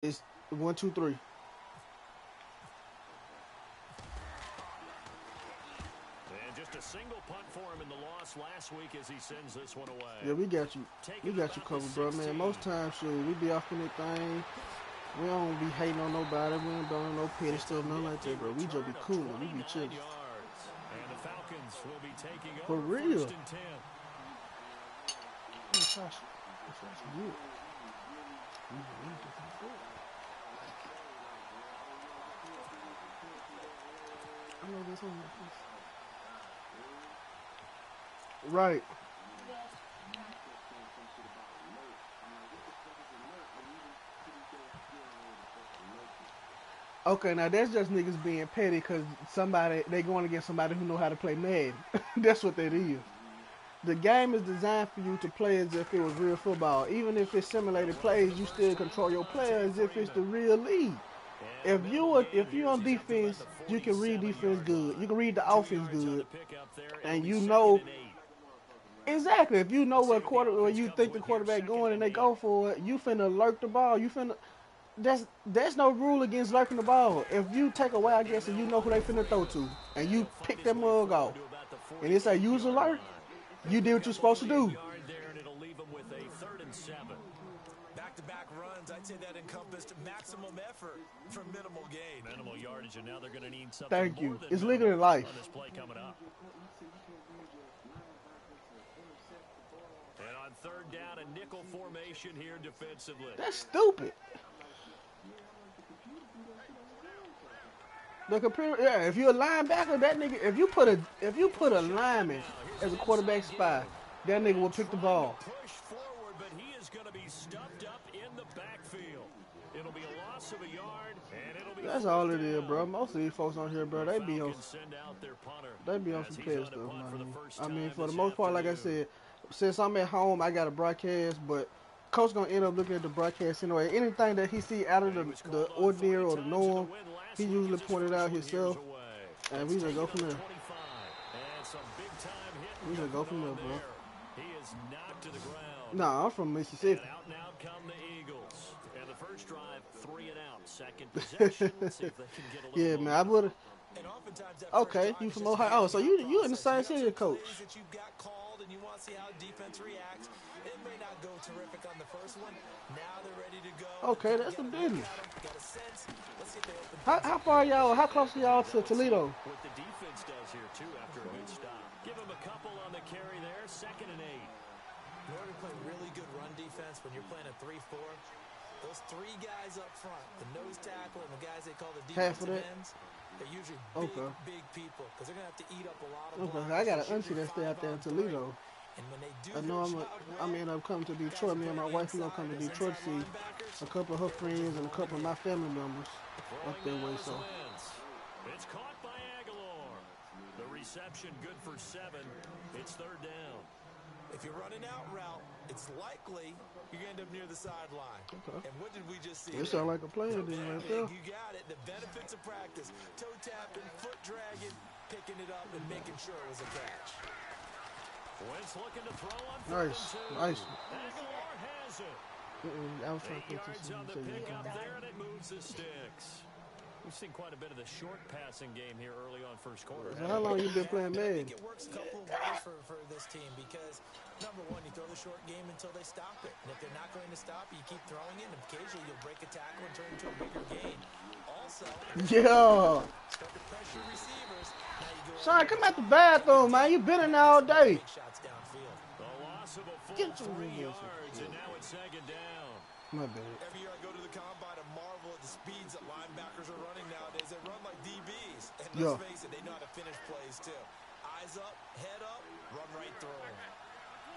It's 1, 2, 3. And just a single punt for him in the loss last week as he sends this one away. Yeah, we got you. We got you covered, bro, man. Most times, shoot, we be off in that thing. We don't be hating on nobody. We don't do no petty stuff, nothing like that, bro. We just be cool. We be chilling. And the Falcons will be taking For over real. 1st and 10. That's good. I know this one. Right. Okay, now that's just niggas being petty because they going against somebody who know how to play Madden. That's what that is. The game is designed for you to play as if it was real football. Even if it's simulated plays, you still control your player as if it's the real league. If you on defense, you can read defense good. You can read the offense good, and you know exactly. If you know where you think the quarterback going and they go for it, you finna lurk the ball. You finna there's no rule against lurking the ball. If you take away, I guess, and you know who they finna throw to, and you pick that mug off, and it's a use alert, you did what you're supposed to do. Back-to-back runs, I'd say that encompassed maximum effort for minimal gain. Minimal yardage, and now they're going to need something Thank you. more than It's legal in life. on this play coming up. And on 3rd down, a nickel formation here defensively. That's stupid. The computer, yeah. If you're a linebacker, that nigga. If you put a lineman as a quarterback spy, that nigga will pick the ball. Push forward, but he is going to be stuffed up in the backfield. It'll be a loss of a yard, and it'll be. That's all it is, bro. Most of these folks on here, bro, they be on some petty stuff, man. I mean, for the most part, like I said, since I'm at home, I got a broadcast, but coach gonna end up looking at the broadcast anyway. Anything that he see out of the ordinary or the norm, he usually pointed out himself, and we just go from there. We just go from there, bro. He is knocked to the ground. Nah, I'm from Mississippi. Out and out come the Eagles. And the first drive, 3 and out. Second possession. See if they can get a little Yeah, man, I would've. Okay, you from Ohio? Oh, so you in the same city, coach? That you got called and you want to see how defense reacts. It may not go terrific on the first one. Now they're ready to go. Okay, that's the business. Got a sense. Let's see if they open. How far y'all? How close are y'all to Toledo? What the defense does here, too, after a good stop. Give him a couple on the carry there. 2nd and 8. In order to play really good run defense when you're playing a 3-4, those 3 guys up front, the nose tackle and the guys they call the defensive ends, they're usually big people because they're going to have to eat up a lot of blocks. I got an auntie that stay out there in Toledo. And when they do, I know I'm end up coming to Detroit. Me and my wife, we gonna come to Detroit to see a couple of her friends and a couple of my family members up that way. So it's caught by Aguilar. The reception good for 7. It's 3rd down. If you're running out route, it's likely you're going to end up near the sideline. Okay. And what did we just see? It sound like a play then right there. You got it. The benefits of practice. Toe tapping, foot dragging, picking it up, and making sure it was a catch. Wentz looking to throw on nice. Aguilar has it. I was trying to put this on the pickup there, and it moves the sticks. We've seen quite a bit of the short passing game here early on first quarter. So how long you been playing Madden? I think it works a couple of ways for this team because, number one, you throw the short game until they stop it. And if they're not going to stop it, you keep throwing it, and occasionally you'll break a tackle and turn into a bigger gain. Also, yeah. start to pressure receivers. Now you go Son, come out the bathroom, man. You been in there all day. Shots downfield. The loss of a full Get some 3 yards, and now it's 2nd down. My bad. Every year I go to the combine and marvel at the speeds that linebackers are running nowadays. They run like DBs. And let's face it, they know how to finish plays too. Eyes up, head up, run right through them.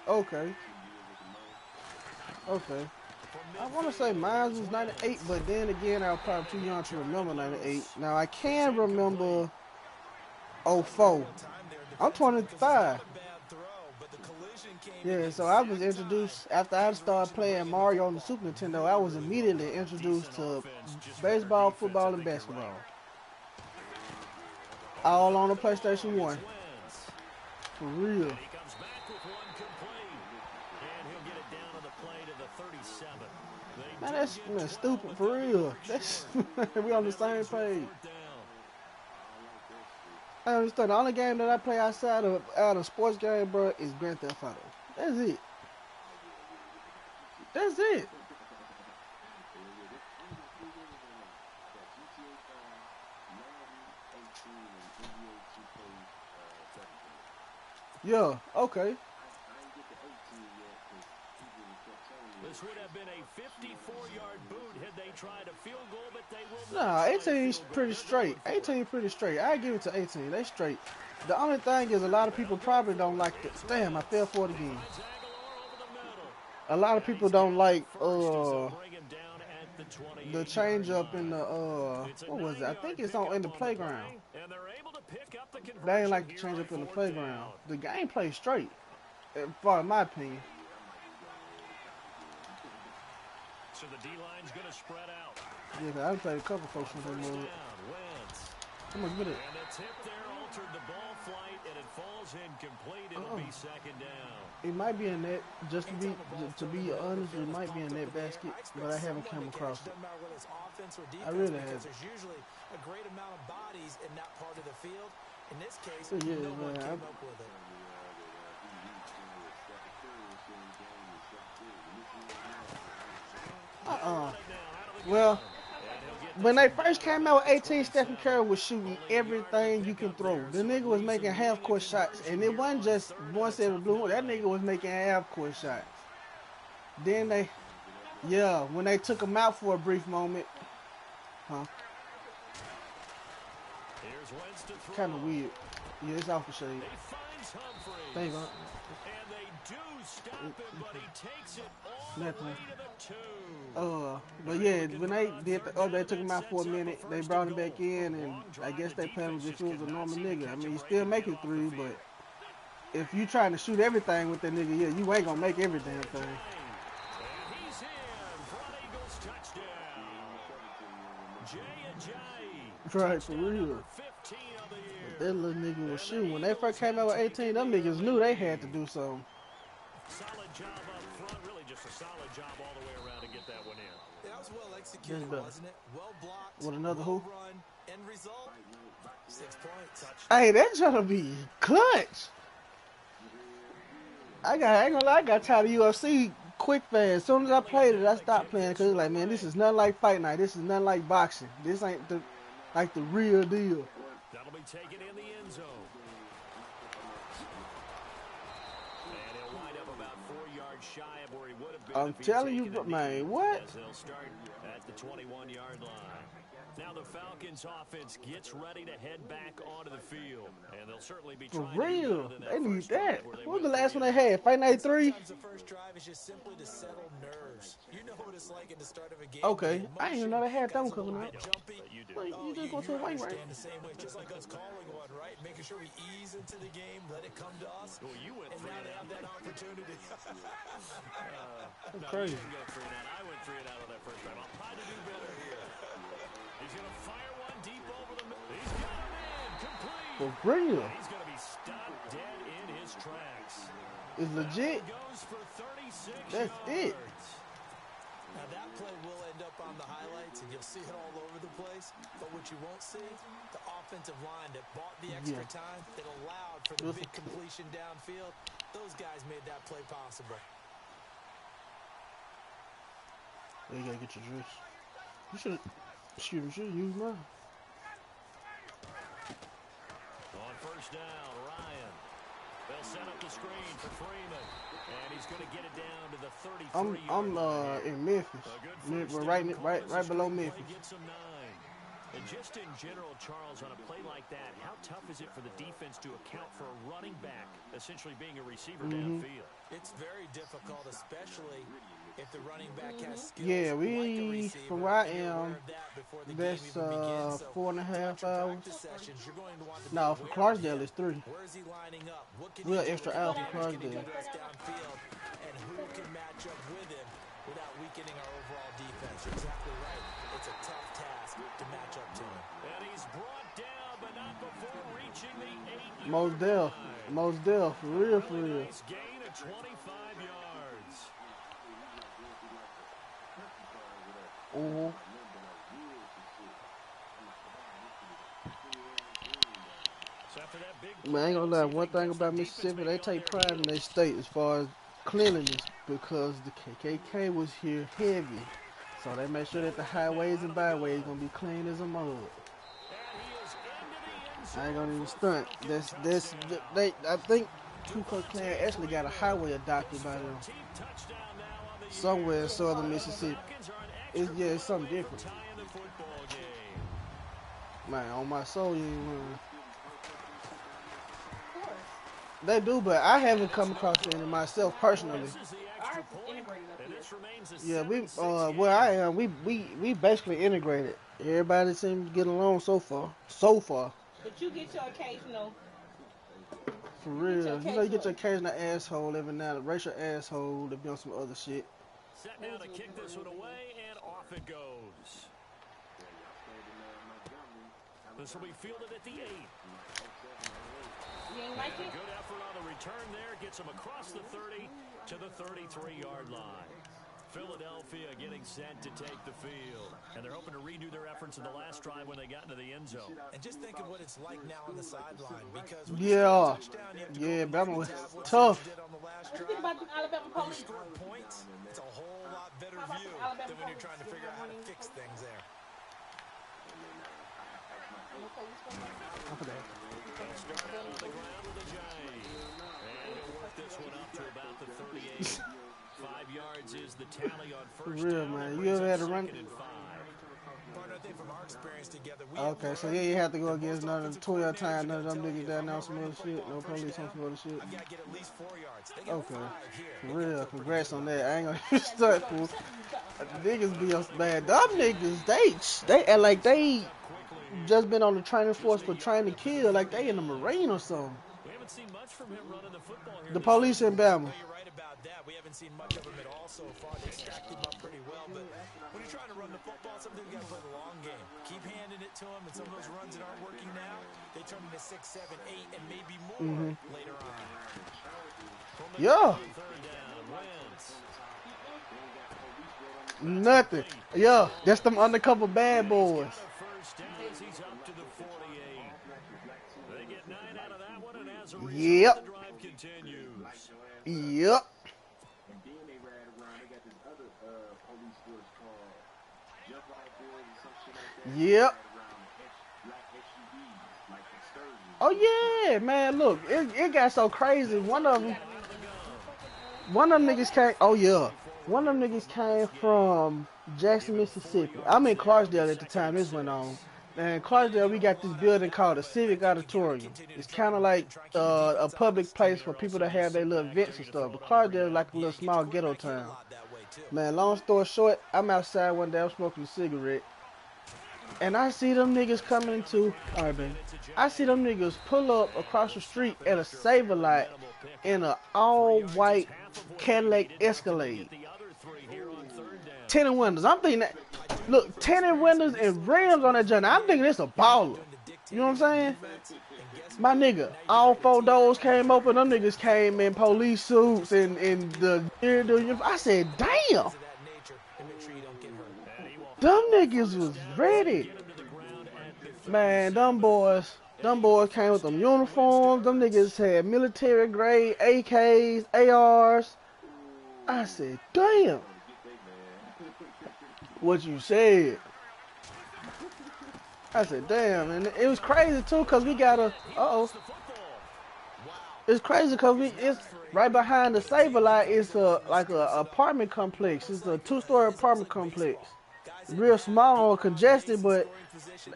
Okay. I want to say mine was 98, but then again, I was probably too young to remember 98. Now, I can remember 04. I'm 25. Yeah, so I was introduced, after I started playing Mario on the Super Nintendo, I was immediately introduced to baseball, football, and basketball. All on the PlayStation 1. For real. He comes back with one complete. And he'll get it down on the play to the 37. They Man, that's stupid for real. That's we on the same page. I understand. The only game that I play outside of sports game, bro, is Grand Theft Auto. That's it. That's it. Yeah. Okay. This would have been a 54-yard boot had they tried a field goal, but they will Nah, 18's pretty straight. 18 pretty straight. I give it to 18. They straight. The only thing is a lot of people probably don't like the damn, I fell for it again. A lot of people don't like the change up in the what was it? I think it's on in the playground. They ain't like to change up in the playground. The gameplay straight, for my opinion. So the D-line's going to spread out. Yeah, I played a couple folks from that mode. How much with it? And the tip there altered the ball flight, and it falls incomplete. It'll be second down. It might be a net, just to be honest, it might be a net basket, but I haven't come across it. I really have. There's usually a great amount of bodies in that part of the field. In this case, Yeah, no one man, came up with it. Well, when they first came out with 18, Stephen Curry was shooting everything you can throw. The nigga was making half-court shots, and it wasn't just once every blue one. That nigga was making half-court shots. Then when they took him out for a brief moment, kind of weird. Yeah, it's off the shade. There you go. And they do stop him, but he takes it all the way to the 2. But yeah, when they did the update, took him out for a minute. They brought him back in, and I guess they played him as if he was a normal nigga. I mean, he still making three, but if you trying to shoot everything with that nigga, yeah, you ain't gonna make every damn thing. And he's in for an Eagles touchdown. Jay Ajayi. Right, for real. That little nigga was shooting. When they first came out with 18, them niggas knew they had to do something. Solid job up front, really just a solid job all the way around to get that one in. That was well executed, wasn't it? Well blocked. With another who? Run. End result, 6 points. Hey, that's gonna be clutch. I ain't gonna lie, I got tired of UFC quick fast. As soon as I played it, I stopped playing because it's like, man, this is nothing like Fight Night. This is nothing like boxing. This ain't like the real deal. That'll be taken in the end zone. And he'll wind up about 4 yards shy of where he would have been. I'm telling you, man, what? As they'll start at the 21-yard line. Now the Falcons offense gets ready to head back onto the field. And they'll certainly be For trying real. to They need that. What was the last one they had? Fight Night 3? Sometimes the first drive is just simply to settle nerves. You know what it's like at the start of a game. Okay. I didn't even know they had that one coming up. Jumpy. You do. Like, you just go to a wing, right? The same way, just like us calling one, right? Making sure we ease into the game, let it come to us. Well, you went and now they have that opportunity. That's crazy. You didn't go 3 and out. I went 3 and out on that first time. I'll try to do better here. He's going to fire one deep over the middle. He's got him in. Complete. For real. He's going to be stopped dead in his tracks. It's legit. Goes for 36 That's yards. it. Now that play will end up on the highlights, and you'll see it all over the place. But what you won't see, the offensive line that bought the extra time, that allowed for the big completion downfield. Those guys made that play possible. You gotta get your dress. You should use mine. On first down, Ryan. They'll set up the screen for Freeman. And he's going to get it down to the 33. I'm in Memphis. We're right below Memphis. And just in general, Charles, on a play like that, how tough is it for the defense to account for a running back essentially being a receiver downfield? It's very difficult, especially if the running back has skills. Yeah, from where I am, that's 4.5 hours. No, for Clarksdale it's 3. Real extra hour for Clarksdale. And who can match up with him without weakening our overall defense? You're exactly right. It's a tough task to match up to him. And he's brought down, but not before reaching the 8-yard Most Def, for real, for real. Nice gain of 25 yards. Man, I ain't gonna lie. One thing about Mississippi, they take pride in their state as far as cleanliness because the KKK was here heavy. So they make sure that the highways and byways gonna be clean as a mug. I ain't gonna even stunt. I think Ku Klux Klan actually got a highway adopted by them somewhere in southern Mississippi. It's something different. Man, on my soul, you ain't lying. They do, but I haven't come across any myself personally. Yeah, where I am, we basically integrated. Everybody seems to get along so far. But you get your occasional. For real, you get your occasional asshole every now and then, racial asshole to be on some other shit. Set now to kick this one away, and off it goes. This will be fielded at the 8. You ain't like it? Good effort on the return there. Gets him across the 30 to the 33-yard line. Philadelphia getting set to take the field. And they're hoping to redo their efforts in the last drive when they got into the end zone. And just think of what it's like now on the sideline. Because Bama was tough. Think about the Alabama police. Score points, it's a whole lot better view than when you're trying to figure out how to fix things there. Start on the ground with a J. And he'll work this one up to about the 38. 5 yards is the tally on first. For real, man. You ever had to run? Partner, I think from our experience together, Okay, so you have to go against another 12 times, none of them niggas down there on some other shit. No police on some other shit. I've got to get at least 4 yards. Okay. For real, congrats on that. I ain't gonna start, fool. Niggas be on bad. Them niggas, they act like they just been on the training force for trying to kill, like they in the Marine or something. We haven't seen much from him running the football here. The police in Bama. You're right about that. We haven't seen much of him at all so far. They stacked him up pretty well, but when you're trying to run the football, sometimes you got to play the long game. Keep handing it to him, and some of those runs that aren't working now, they turn into 6, 7, 8, and maybe more later on. Yeah. Nothing. Yeah, that's them undercover bad boys. Yep. Yep. Yep. Oh yeah, man. Look, it got so crazy. One of them niggas came. Oh yeah, one of them niggas came from Jackson, Mississippi. I'm in Clarksdale at the time this went on. And in Clarksdale, we got this building called the Civic Auditorium. It's kind of like a public place for people to have their little events and stuff. But Clarksdale is like a little small ghetto town. Man, long story short, I'm outside one day, I'm smoking a cigarette. And I see them niggas coming into, alright, man. I see them niggas pull up across the street at a Save-A-Lot in an all-white Cadillac Escalade. Tinted windows. I'm thinking that, look, tinted windows and rims on that joint. I'm thinking it's a baller. You know what I'm saying? My nigga, all 4 doors came open. Them niggas came in police suits and the I said, damn. Them niggas was ready. Man, them boys came with them uniforms. Them niggas had military grade AKs, ARs. I said, damn. What you said. I said, damn. And it was crazy too, cause we got a, It's crazy cause it's right behind the Save-A-Lot. It's like a apartment complex. It's a 2-story apartment complex. Real small, congested, but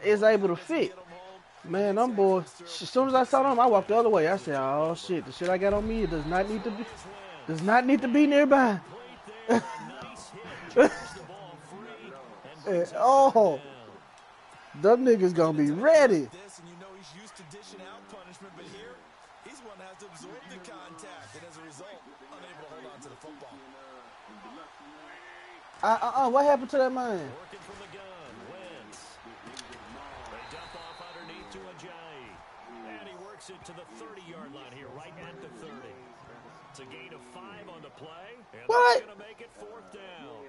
it's able to fit. Man, them boys, as soon as I saw them, I walked the other way. I said, oh shit, the shit I got on me does not need to be nearby. Oh, them niggas gonna be ready. What happened to that man? Working from the gun, Wentz. They dump off underneath to a J. And he works it to the 30-yard line here, right at the 30. It's a gain of 5 on the play. And what? They're going to make it 4th down.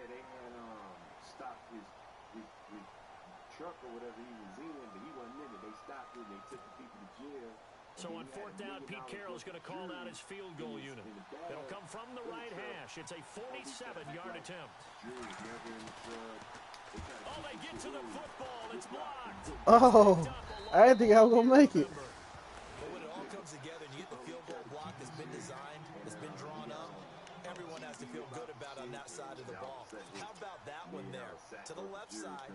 So on fourth down, Pete Carroll is going to call out his field goal unit. It'll come from the right hash. It's a 47-yard attempt. Oh, they get to the football. It's blocked. Oh, I didn't think I was going to make it. But when it all comes together and you get the field goal block that's been designed, that's been drawn up, everyone has to feel good about on that side of the ball. How about that one there? To the left side,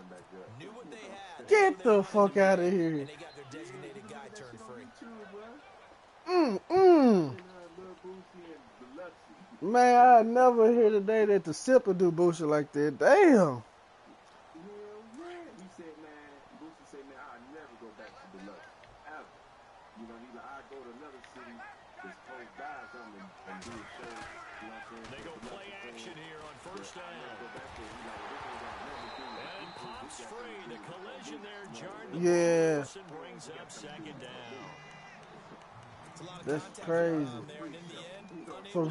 knew what they had. Get the fuck out of here. And they got their designated guy turned free. Man, I never hear today that the sipper do bullshit like that. Damn. They go play action here on first down. And pops free. The collision there jarred the ball. Brings up second down. That's crazy. For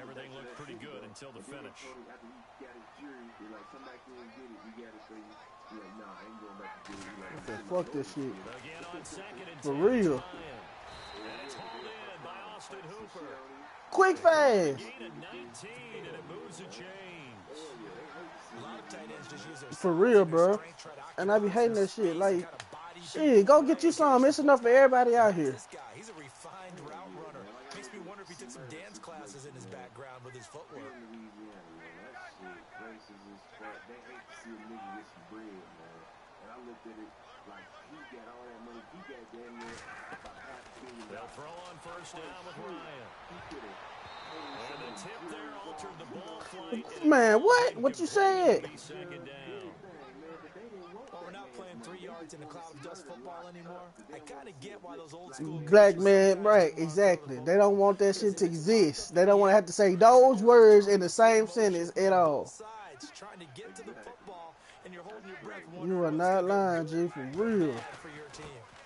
Everything looked pretty good until the finish. Fuck this shit. Again on second and For real. and it's hauled in by Austin Hooper. Quick fast. Gain of 19 and it moves the chains. For real, bro. And I be hating that shit. Like, shit, go get you some. It's enough for everybody out here. He's a refined route runner. Makes me wonder if he took some dance classes in his background with his footwork. They'll throw on first down with Ryan. And the tip there altered the ball flight. Man, what? What you said? Second down. Well, we're not playing 3 yards in a cloud of dust football anymore. I kind of get why those old school Black man, right, exactly. They don't want that shit to exist. They don't want to have to say those words in the same sentence at all. Trying to get to the football, and you're holding your breath. You are not lying, G, for real. For your team.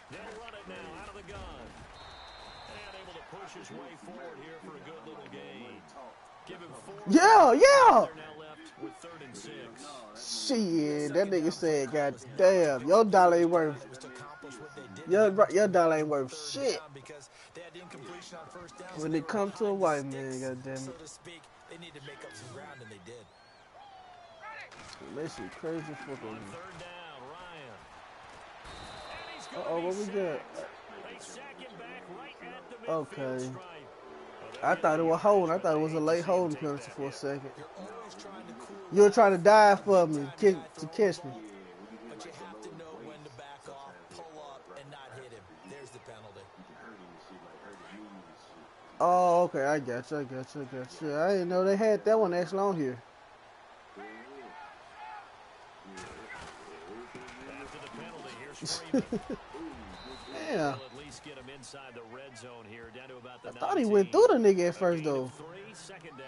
They'll run it now out of the gun. And able to push his way forward here for a good little gain. Give him 4. Yeah. They're now left with 3rd and 6. Shit, that nigga said, God damn, your dollar ain't worth. Your dollar ain't worth shit. When it comes to a white man, God damn it. They need to make up some ground, and they did. That shit crazy fucking. 3rd down, Ryan. Uh-oh, what we got? They sack him back right at the midfield Okay. stripe. I thought it was holding. I thought it was a late holding penalty for a second. You were trying to dive for me, to catch me. But you have to know when to back off, pull up, and not hit him. There's the penalty. Oh, okay, I got you. I didn't know they had that one actually on here. After the penalty, here's Freeman. Yeah. At least get him inside the red zone here, down to about the I thought he went through the nigga at first though. 3, second down.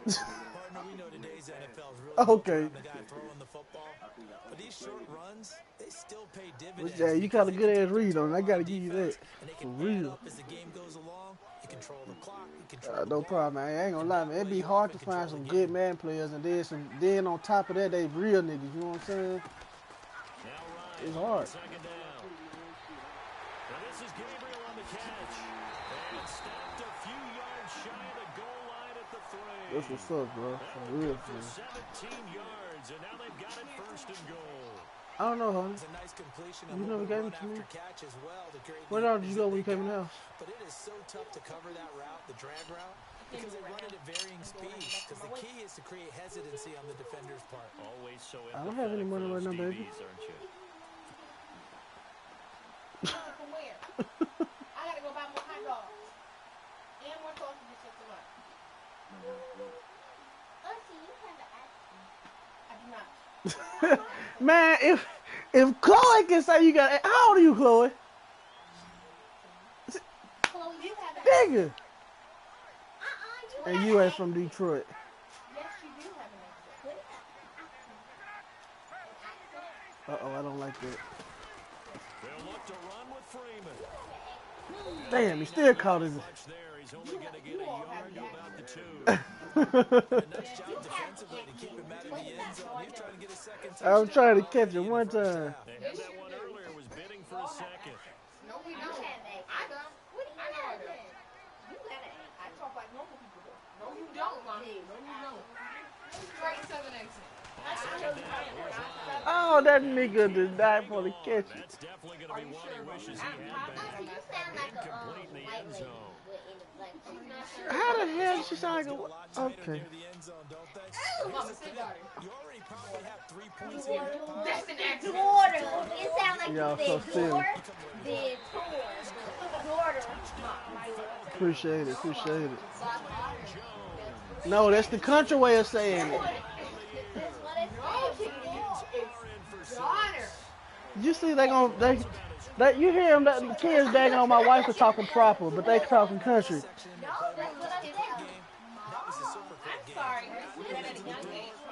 Partner, we know today's NFL is really Okay. the guy throwing the football. But these short runs, they still pay dividends. Yeah, you got a good ass read on it. I gotta give you that. And they For can add real. up as the game goes along. You control the clock. You control the No ball. problem, man. I ain't gonna lie, man. It'd be hard to find some good man players, and then on top of that, they real niggas. You know what I'm saying? Now Ryan, It's hard. second down. Now this is Gabriel on the catch. And stopped a few yards shy of the goal line at the 3. That's what's up, bro. For real, For man. 17 yards, and now they've got it 1st and goal. I don't know, honey. It's a nice completion. You never gave it to me? Catch as well to create Where the did you go when you came in the house? But it is so tough to cover that route, the drag route, because they run it at varying speeds. Because the key is to create hesitancy on the defender's part. Always so I don't have any money right now, baby. aren't you? From where? I gotta go buy more hot dogs. And more sausages at the lunch. You have the ice cream. I do not. Man, if Chloe can say you got, how old are you, Chloe? Chloe, you have the ice Nigga. And you ain't from Detroit. Yes, you do have an accent. Uh-oh, I don't like that. They'll look to run with Freeman. Damn, he still caught him. There, he's only going to get a yard to about the 2. Nice job defensively to keep him out of the end zone. He's trying to get a second touchdown. I was trying to catch it one time. They had that one earlier, was bidding for a second. No, we don't. I don't. I know I do. You got it. I talk like normal people do. No, you don't, Mom. No, you don't. Straight Southern accent. Oh, that nigga did die for the catch. That's definitely going to be one he wishes he had back. Incomplete in the end zone. How the hell she sound like a... Okay. You already probably have 3 points in your hip hop. That's an accent. Daughter. It sounds like Y'all you so said silly. daughter, then daughter. Appreciate it, appreciate it. No, that's the country way of saying it. You see, they you hear them, the kids bagging on my wife for talking proper, but they talking country.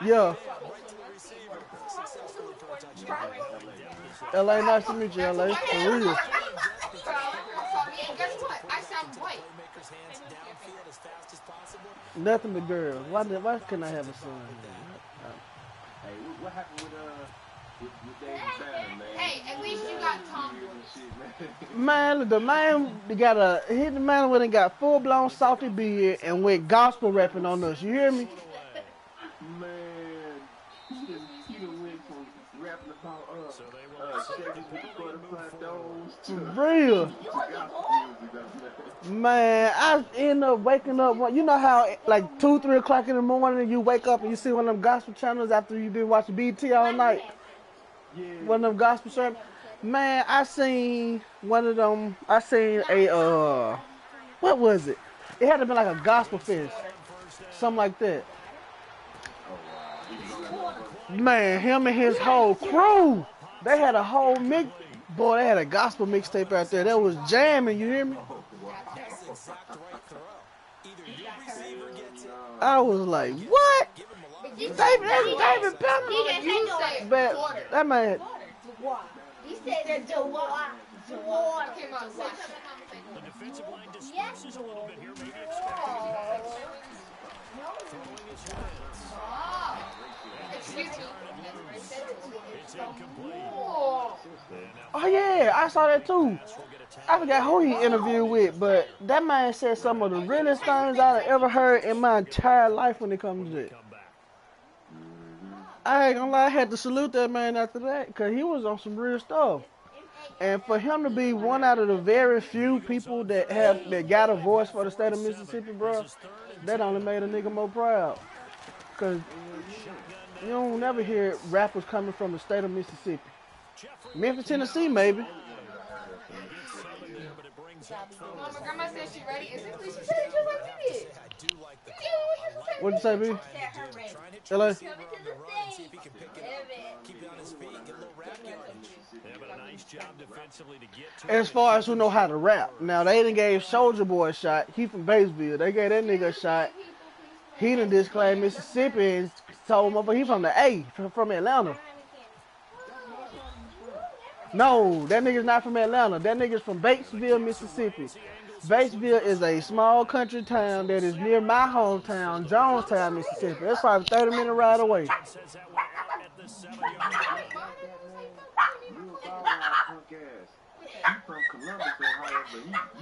Yeah. LA, nice to meet you, LA. For real. Guess what? I sound white. Nothing but girls. Why couldn't I have a son? Hey, what happened with David Banner, man? Hey, at least you got Tom. Man, the man went and got full blown salty beard and went gospel rapping on us. You hear me? Man, he done went from rapping about real. Man, I end up waking up. You know how like 2, 3 o'clock in the morning you wake up and you see one of them gospel channels after you been watching BT all night. One of them gospel services. Man, I seen one of them. I seen a what was it? It had to be like a gospel fest, something like that. Man, him and his whole crew, they had a whole mix. Boy, they had a gospel mixtape out there that was jamming. You hear me? I was like, what? David Banner. But that man. He said that the water. The defensive line disperses a little bit here, maybe expecting it's incomplete. Oh yeah, I saw that too. I forgot who he interviewed with, but that man said some of the realest things I've ever heard in my entire life when it comes to it. I ain't gonna lie, I had to salute that man after that, because he was on some real stuff. And for him to be one out of the very few people that got a voice for the state of Mississippi, bro, that only made a nigga more proud. Because you don't never hear rappers coming from the state of Mississippi. Memphis, Tennessee, maybe. My grandma said she ready. Is it? She said it just like you did. What'd you say, B? LA? As far as who know how to rap. Now, they done gave Soulja Boy a shot. He from Batesville. They gave that nigga a shot. He done disclaimed Mississippi and told him he from the A, from Atlanta. No, that nigga's not from Atlanta. That nigga's from Batesville, Mississippi. Batesville is a small country town that is near my hometown, Jonestown, Mississippi. That's probably a 30-minute ride away.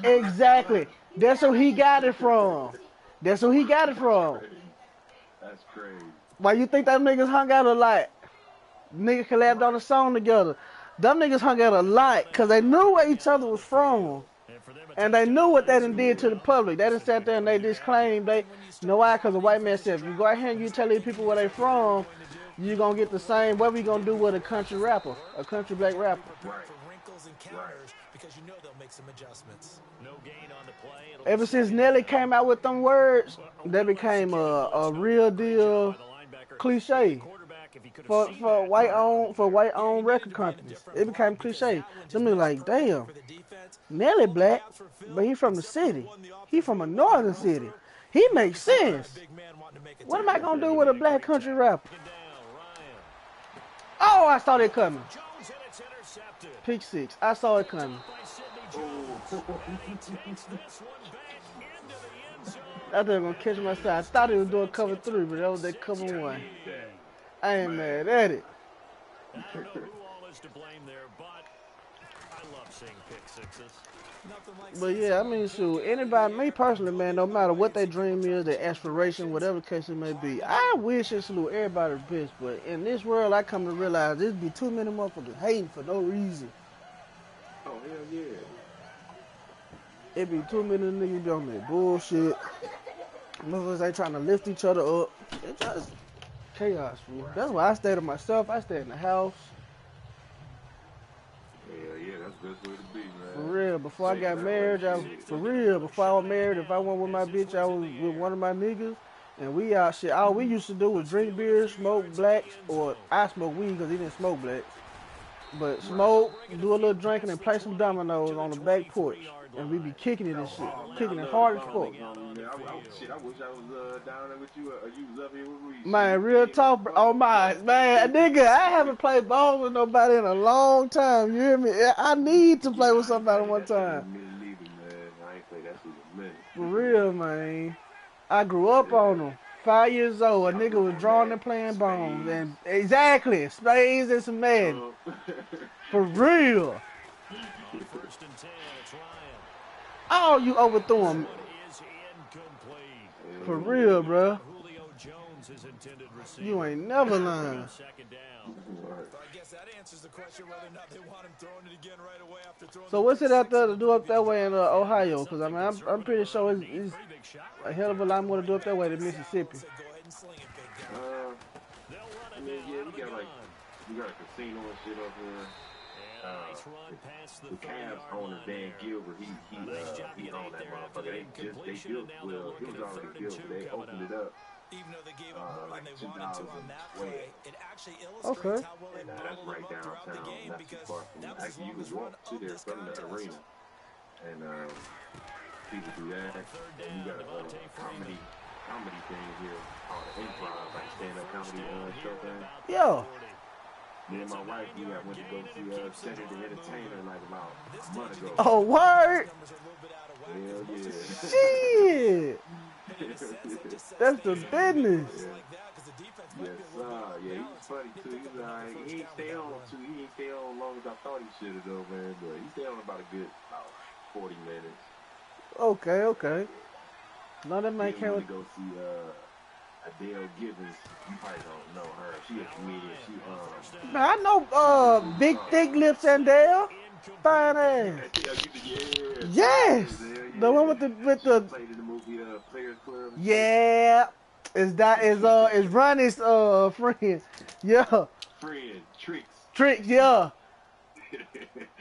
Exactly. That's who he got it from. That's who he got it from. That's crazy. Why you think them niggas hung out a lot? Niggas collabed on a song together. Them niggas hung out a lot because they knew where each other was from. And they knew what they done did to the public. They done sat there and they disclaimed. You know why? Because the white man said, if you go out here and you tell these people where they from, you're going to get the same. What we going to do with a country rapper, a country black rapper? Ever since Nelly came out with them words, they became a real deal cliche for white owned record companies. It became cliche. Them niggas like, damn, Nelly black, but he from the city. He from a northern city. He makes sense. What am I gonna do with a black country rapper? Oh, I saw it coming. Pick 6. I saw it coming. I thought they were gonna catch my side. I thought he was doing cover 3, but that was that cover 1. I ain't mad at it. I don't know who all is to blame there, but I love seeing pick sixes. But yeah, I mean, shoot, anybody, me personally, man, no matter what their dream is, their aspiration, whatever the case it may be, I wish and salute everybody the best. But in this world, I come to realize there'd be too many motherfuckers hating for no reason. Oh, hell yeah. It be too many niggas be on that bullshit. Motherfuckers ain't trying to lift each other up. It's just chaos, fool. That's why I stay to myself. I stay in the house. Yeah, that's the best way to be, man. For real, before I got married, before I was married, if I went with my bitch, I was with one of my niggas, and we out shit. All we used to do was drink beer, smoke blacks, or I smoke weed because he didn't smoke blacks. But smoke, do a little drinking, and play some dominoes on the back porch. And we be kicking it and shit. Kicking it hard as fuck. Shit, I wish I was down there with you, or you was up here with me. Man, real talk, bro. Oh my, man, nigga, I haven't played ball with nobody in a long time. You hear me? I need to play with somebody one time. Me neither, man. I ain't played that shit in a minute. For real, man. I grew up on them. 5 years old, a nigga was drawing and playing bones. And exactly, spades and some Madden. For real. First and 10, it's Ryan. Oh, you overthrew him. Is incomplete. For real, bro. Julio Jones is intended receiver. You ain't never lying. Second down. So I guess that answers the question whether or not they want him throwing it again right away after throwing. So what's it out there to do up that way in Ohio? Because I mean, I'm pretty sure it's a hell of a lot more to do up that way than Mississippi. We got a casino and shit up here. The Cavs owner Dan Gilbert, he owned that motherfucker. They built, well, it was already built, but they opened it up. Even though they gave up more than they wanted to on that 2012. play, it actually illustrates how well they And bottled that's right them up throughout the downtown, game not too because far from that was actually you the can longest run walk to of there this from the contest. arena. And people do that. And you got a comedy thing here called the improv, like stand-up comedy show thing. Yo. Me and my wife, we went to go see Center the Entertainer like about a month ago. Oh, word. Hell yeah. Shit. That's the business. Yes, yeah, he's funny too. He's alright. He ain't stay on as long as I thought he should have though, man. But he stayed on about 40 minutes. Okay. No, that man can't. We go see Adele Givens. You probably don't know her. She a comedian. Man, I know Big Thick Lips and Dale. Fine ass. Yes. The one with the Played in the movie Players Club. Yeah. Is Ronnie's friend. Yeah. Friend, Tricks, yeah.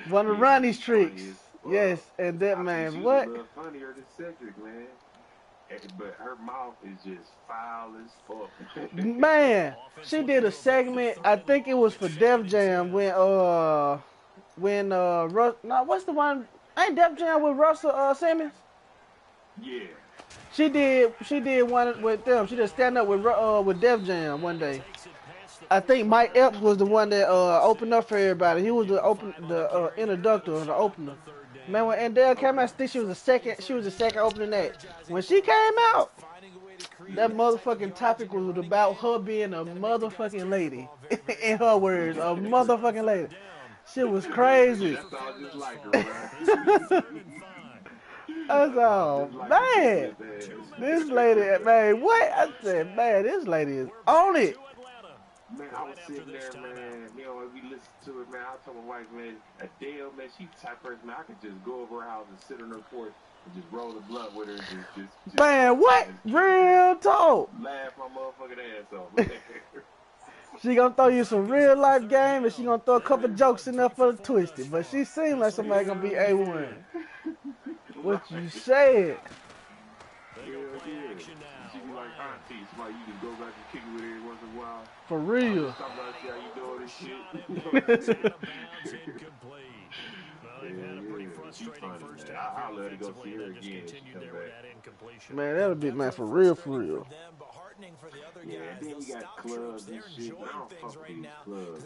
One of Ronnie's tricks. Yes, and that man, what? She was funnier than Cedric, man. But her mouth is just foul as fuck. Man, she did a segment. I think it was for Def Jam when what's the one? Ain't Def Jam with Russell Simmons? Yeah. She did one with them. She just stand up with Def Jam one day. I think Mike Epps was the one that opened up for everybody. He was the introductor or the opener. Man, when Adele came out, I think she was the second opening act. When she came out, that motherfucking topic was about her being a motherfucking lady. In her words, a motherfucking lady. Shit was crazy. That's all just like her, bro. That's all, man. This lady, man, what? I said, man, this lady is on it. Man, I was sitting there, man. You know, we listened to it, man. I told my wife, man, Adele, man, she's the type of person, man, I could just go over her house and sit on her porch and just roll the blunt with her and just man, what? Real talk. Laugh my motherfucking ass off. She gonna throw you some real life game and she gonna throw a couple jokes in there for the twisted. But she seemed like somebody gonna be A1. What you said? She be like auntie, somebody you can go back and kick it with her once in a while. For real. Stop about see how you doing this shit. I'll let her go see her again. Man, that'll be, man, for real, for real. Yeah, and then we got clubs and shit. I don't fuck with these clubs.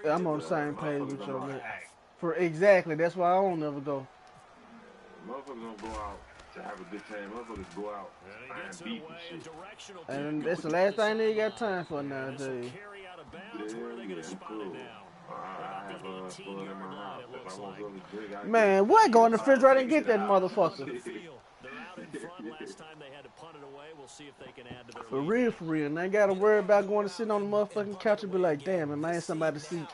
I'm on the same page with you, man. For exactly, that's why I don't never go. Motherfuckers don't go out to have a good time. Motherfuckers go out and beef and shit. And that's the last thing they got time for nowadays. Yeah, I'm cool. I have fun in my house. If I want something to drink, I Man, what? Go in the refrigerator and get that motherfucker. For real. And they gotta worry about going to sit on the motherfucking couch and be like, damn, am I in somebody's seat?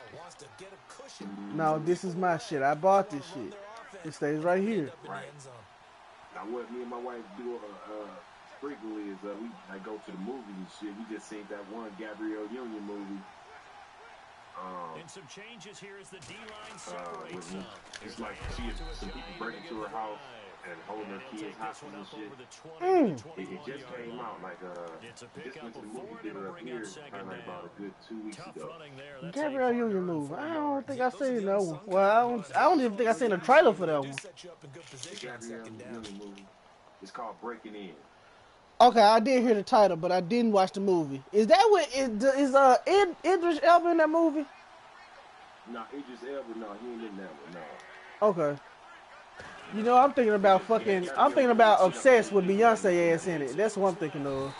No, this is my shit. I bought this shit. It stays right here. Right. Now, what me and my wife do frequently is I go to the movies and shit. We just seen that one Gabrielle Union movie. And some changes here as the D-line separates some. It's like some people break into her house and holding her kids hostage and shit. It just came out like just went to the movie theater up here like about a good 2 weeks ago. Gabrielle Union movie. I don't think I seen that one. Well, I don't even think I seen a trailer for that one. The Gabrielle Union movie. It's called Breaking In. Okay, I did hear the title, but I didn't watch the movie. Is that what is Idris Elba in that movie? No, Idris Elba, no, he ain't in that one, no. Okay. You know, I'm thinking about Obsessed with Beyonce ass in it. That's what I'm thinking of.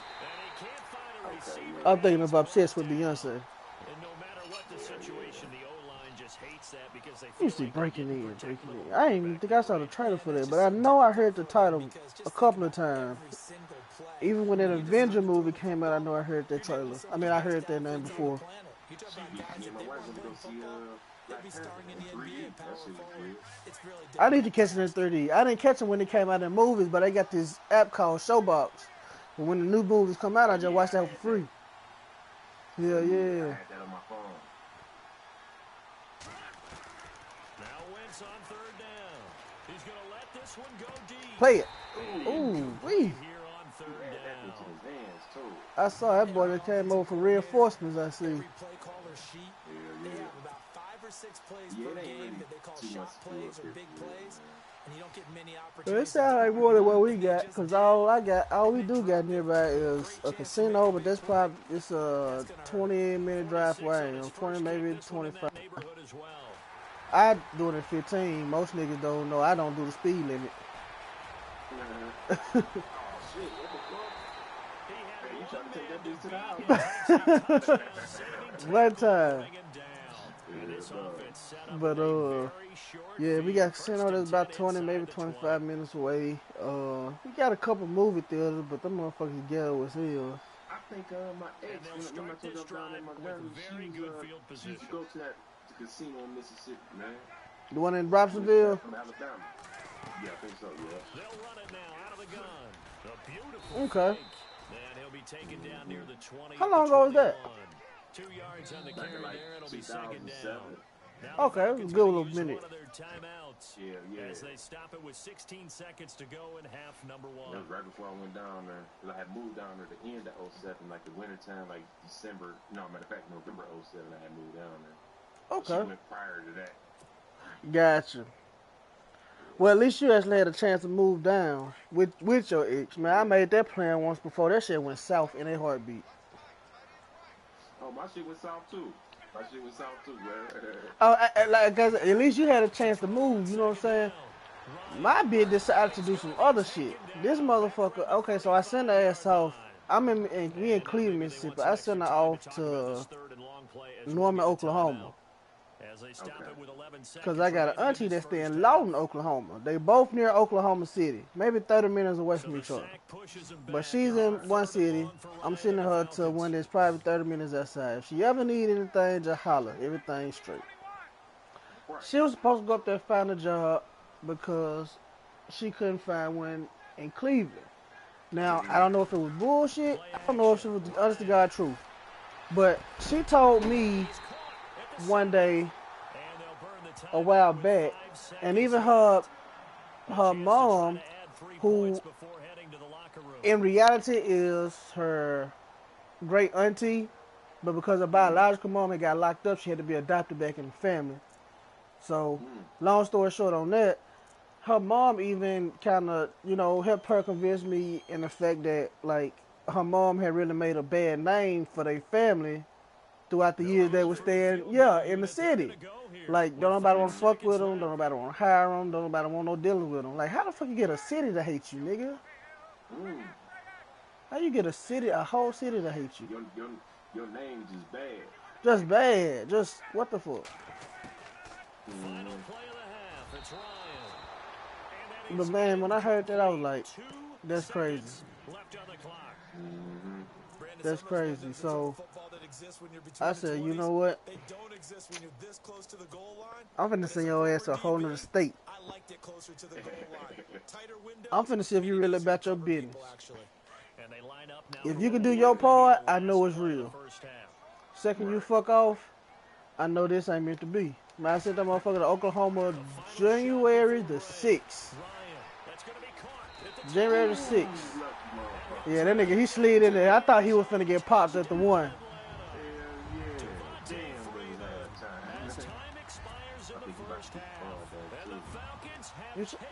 I'm thinking of Obsessed with Beyonce. You see Breaking In. I didn't even think I saw the trailer for that, but I know I heard the title a couple of times. Even when that Avenger movie came out, I know I heard that trailer. I mean, I heard that name before. I need to catch it in 3D. I didn't catch it when it came out in movies, but I got this app called Showbox. But when the new movies come out, I just watch that for free. Yeah. Play it. Ooh, wee. I saw that boy that came over for reinforcements, I see. They have about 5 or 6 plays per game that they call shot plays or big plays, and you don't get many opportunities. It sounds like more than what we got, because all we do got nearby is a casino, but that's probably, it's a 20-minute drive away, 20, maybe 25. I do it in 15. Most niggas don't know I don't do the speed limit. One time. But yeah, we got casino that's about 20, maybe 25 minutes away. We got a couple movie theaters, but them motherfuckers ghetto as hell. I think my ex, when I told you down in Montgomery, she used to go to that casino in Mississippi, man. The one in Robsonville? From Alabama. Yeah, I think so, yeah. They'll run it now out of the gun. A beautiful okay. And he'll be taken down near the 20. How long ago was that? 2 yards on the carry there. It'll be second down. Okay, it was a good little minute. Yeah. As they stop it with 16 seconds to go in half number 1. That was right before I went down there. Because I had moved down there at the end of 07, like the wintertime, like December. No, matter of fact, November 07, I had moved down there. Okay. She went prior to that. Gotcha. Well, at least you actually had a chance to move down with your ex. Man, I made that plan once before. That shit went south in a heartbeat. Oh, my shit went south too. Like at least you had a chance to move, you know what I'm saying? My bitch decided to do some other shit. This motherfucker, okay, so I sent her ass off. We in Cleveland, Mississippi. I sent her off to Norman, Oklahoma. Because I got an auntie that's staying in Lawton, Oklahoma. They both near Oklahoma City. Maybe 30 minutes away from each other. But she's in one city. I'm sending her to one that's probably 30 minutes outside. If she ever need anything, just holler. Everything's straight. She was supposed to go up there and find a job because she couldn't find one in Cleveland. Now, I don't know if it was bullshit. I don't know if it was the honest to God truth. But she told me one day a while back, and even her mom, who in reality is her great auntie, but because her biological mom had got locked up, she had to be adopted back in the family. So, long story short on that, her mom even kind of, helped her convince me in the fact that, like, her mom had really made a bad name for their family throughout the years they were staying, in the city. Like, don't nobody want to fuck with them, don't nobody want to hire them, don't nobody want no dealing with them. Like, how the fuck you get a city to hate you, nigga? How you get a whole city to hate you? Your name is just bad. Just bad. Just, what the fuck? But man, when I heard that, I was like, that's crazy. That's crazy. So I said, you know what? I'm finna send your ass to a whole nother state. I'm finna see if you really about your business. If you can do your part, I know it's real. Second you fuck off, I know this ain't meant to be. Man, I sent that motherfucker to Oklahoma January the 6th. January the 6th. Yeah, that nigga, he slid in there. I thought he was finna get popped at the 1.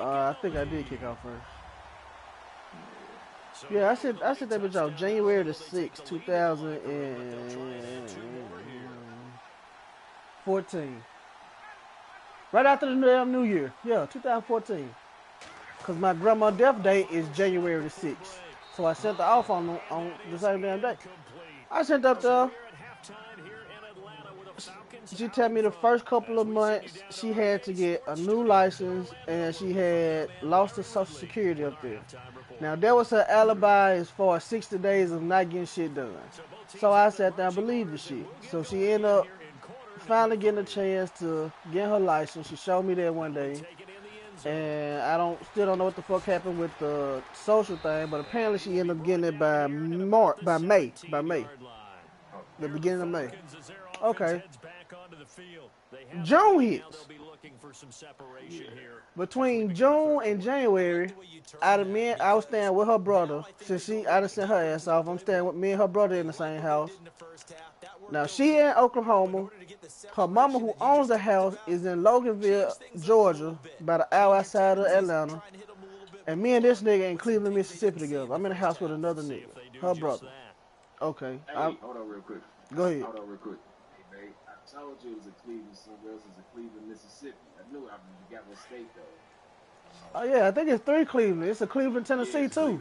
I think I did kick off first. Yeah, I said that bitch out January the 6th, 2014. Right after the New Year. Yeah, 2014. Because my grandma's death date is January the 6th. So I sent her off on the same damn day. I sent up there. She told me the first couple of months she had to get a new license and she had lost her Social Security up there. Now, that was her alibi as far as 60 days of not getting shit done. So I sat there and believed the shit. So she ended up finally getting a chance to get her license. She showed me that one day. And I still don't know what the fuck happened with the social thing, but apparently she ended up getting it by May. The beginning of May. Okay. June hits. Between June and January, I was staying with her brother. Since I done sent her ass off, I'm staying with me and her brother in the same house. Now she in Oklahoma. Her mama who owns the house is in Loganville, Georgia, about an hour outside of Atlanta. And me and this nigga in Cleveland, Mississippi together. I'm in the house with another nigga, her brother. Okay. Hey, hold on real quick. Go ahead. Hold on real quick. Hey, babe, I told you it was a Cleveland, somewhere else is a Cleveland, Mississippi. I knew you got what state though. Oh yeah, I think it's 3 Cleveland. It's a Cleveland, Tennessee too.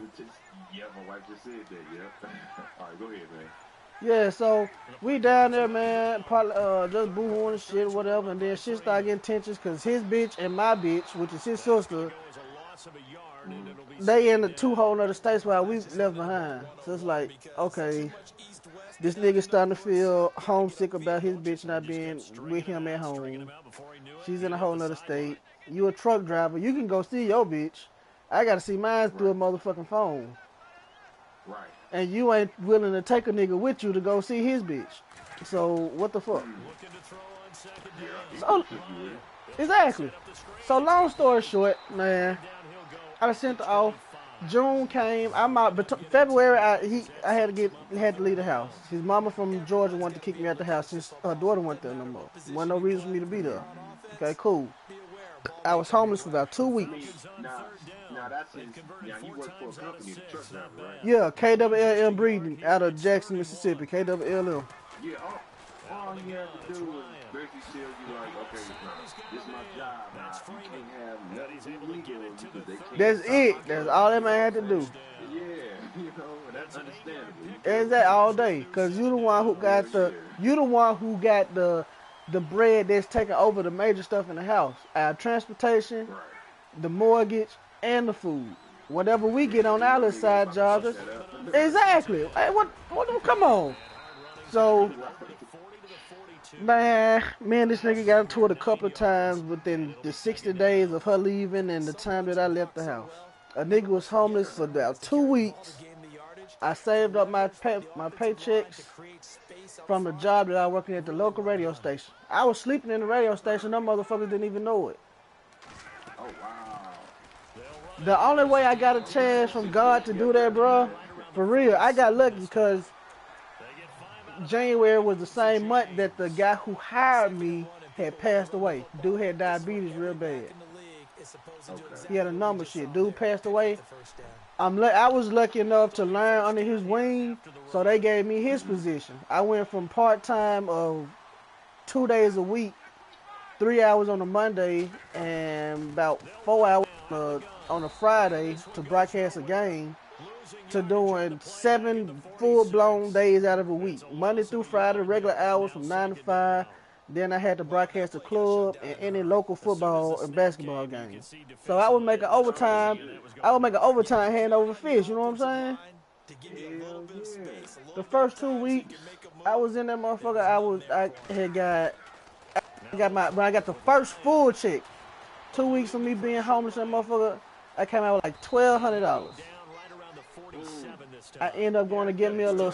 Yeah, my wife just said that. Yeah. All right, go ahead, man. Yeah, so we down there, man, just boo-hooing and shit, whatever, and then shit started getting tensions because his bitch and my bitch, which is his sister, they in the 2 whole other states while we left behind. So it's like, okay, this nigga starting to feel homesick about his bitch not being with him at home. She's in a whole nother state. You a truck driver, you can go see your bitch. I gotta see mine through a motherfucking phone. Right. And you ain't willing to take a nigga with you to go see his bitch. So, what the fuck? So, exactly. So, long story short, man, I sent her off. June came. I'm out. But February, I had to leave the house. His mama from Georgia wanted to kick me out the house since her daughter went there no more. Wasn't no reason for me to be there. Okay, cool. I was homeless for about 2 weeks. Now that's his. Now you work for a company, the truck driver, right? Yeah, KWLM Breeding out of Jackson, Mississippi. KWLM. Yeah, all you have to do is basically tell you like, okay, this is my job. Now you can't have nothing illegal because they can't. That's it. That's all that man had to do. Yeah, you know, that's understandable. Is that all day? Cause you the one who got the bread that's taking over the major stuff in the house. Our transportation, the mortgage, and the food. Whatever we get on our side jobs. Exactly. Hey, what, come on. So, man, me and this nigga got into it a couple of times within the 60 days of her leaving and the time that I left the house. A nigga was homeless for about 2 weeks. I saved up my paychecks from the job that I was working at the local radio station. I was sleeping in the radio station. Them motherfuckers didn't even know it. Oh, wow. The only way I got a chance from God to do that, bro, for real, I got lucky because January was the same month that the guy who hired me had passed away. Dude had diabetes real bad. He had a number shit. Dude passed away. I was lucky enough to learn under his wing, so they gave me his position. I went from part-time of 2 days a week, 3 hours on a Monday, and about 4 hours on a Friday to broadcast a game, to doing 7 full-blown days out of a week. Monday through Friday, regular hours from 9 to 5. Then I had to broadcast a club and any local football and basketball games. So I would make an overtime. I would make an overtime hand over fist. You know what I'm saying? The first 2 weeks, I was in that motherfucker. When I got the first full check, 2 weeks of me being homeless, that motherfucker, I came out with like $1,200. I ended up going to get me a little.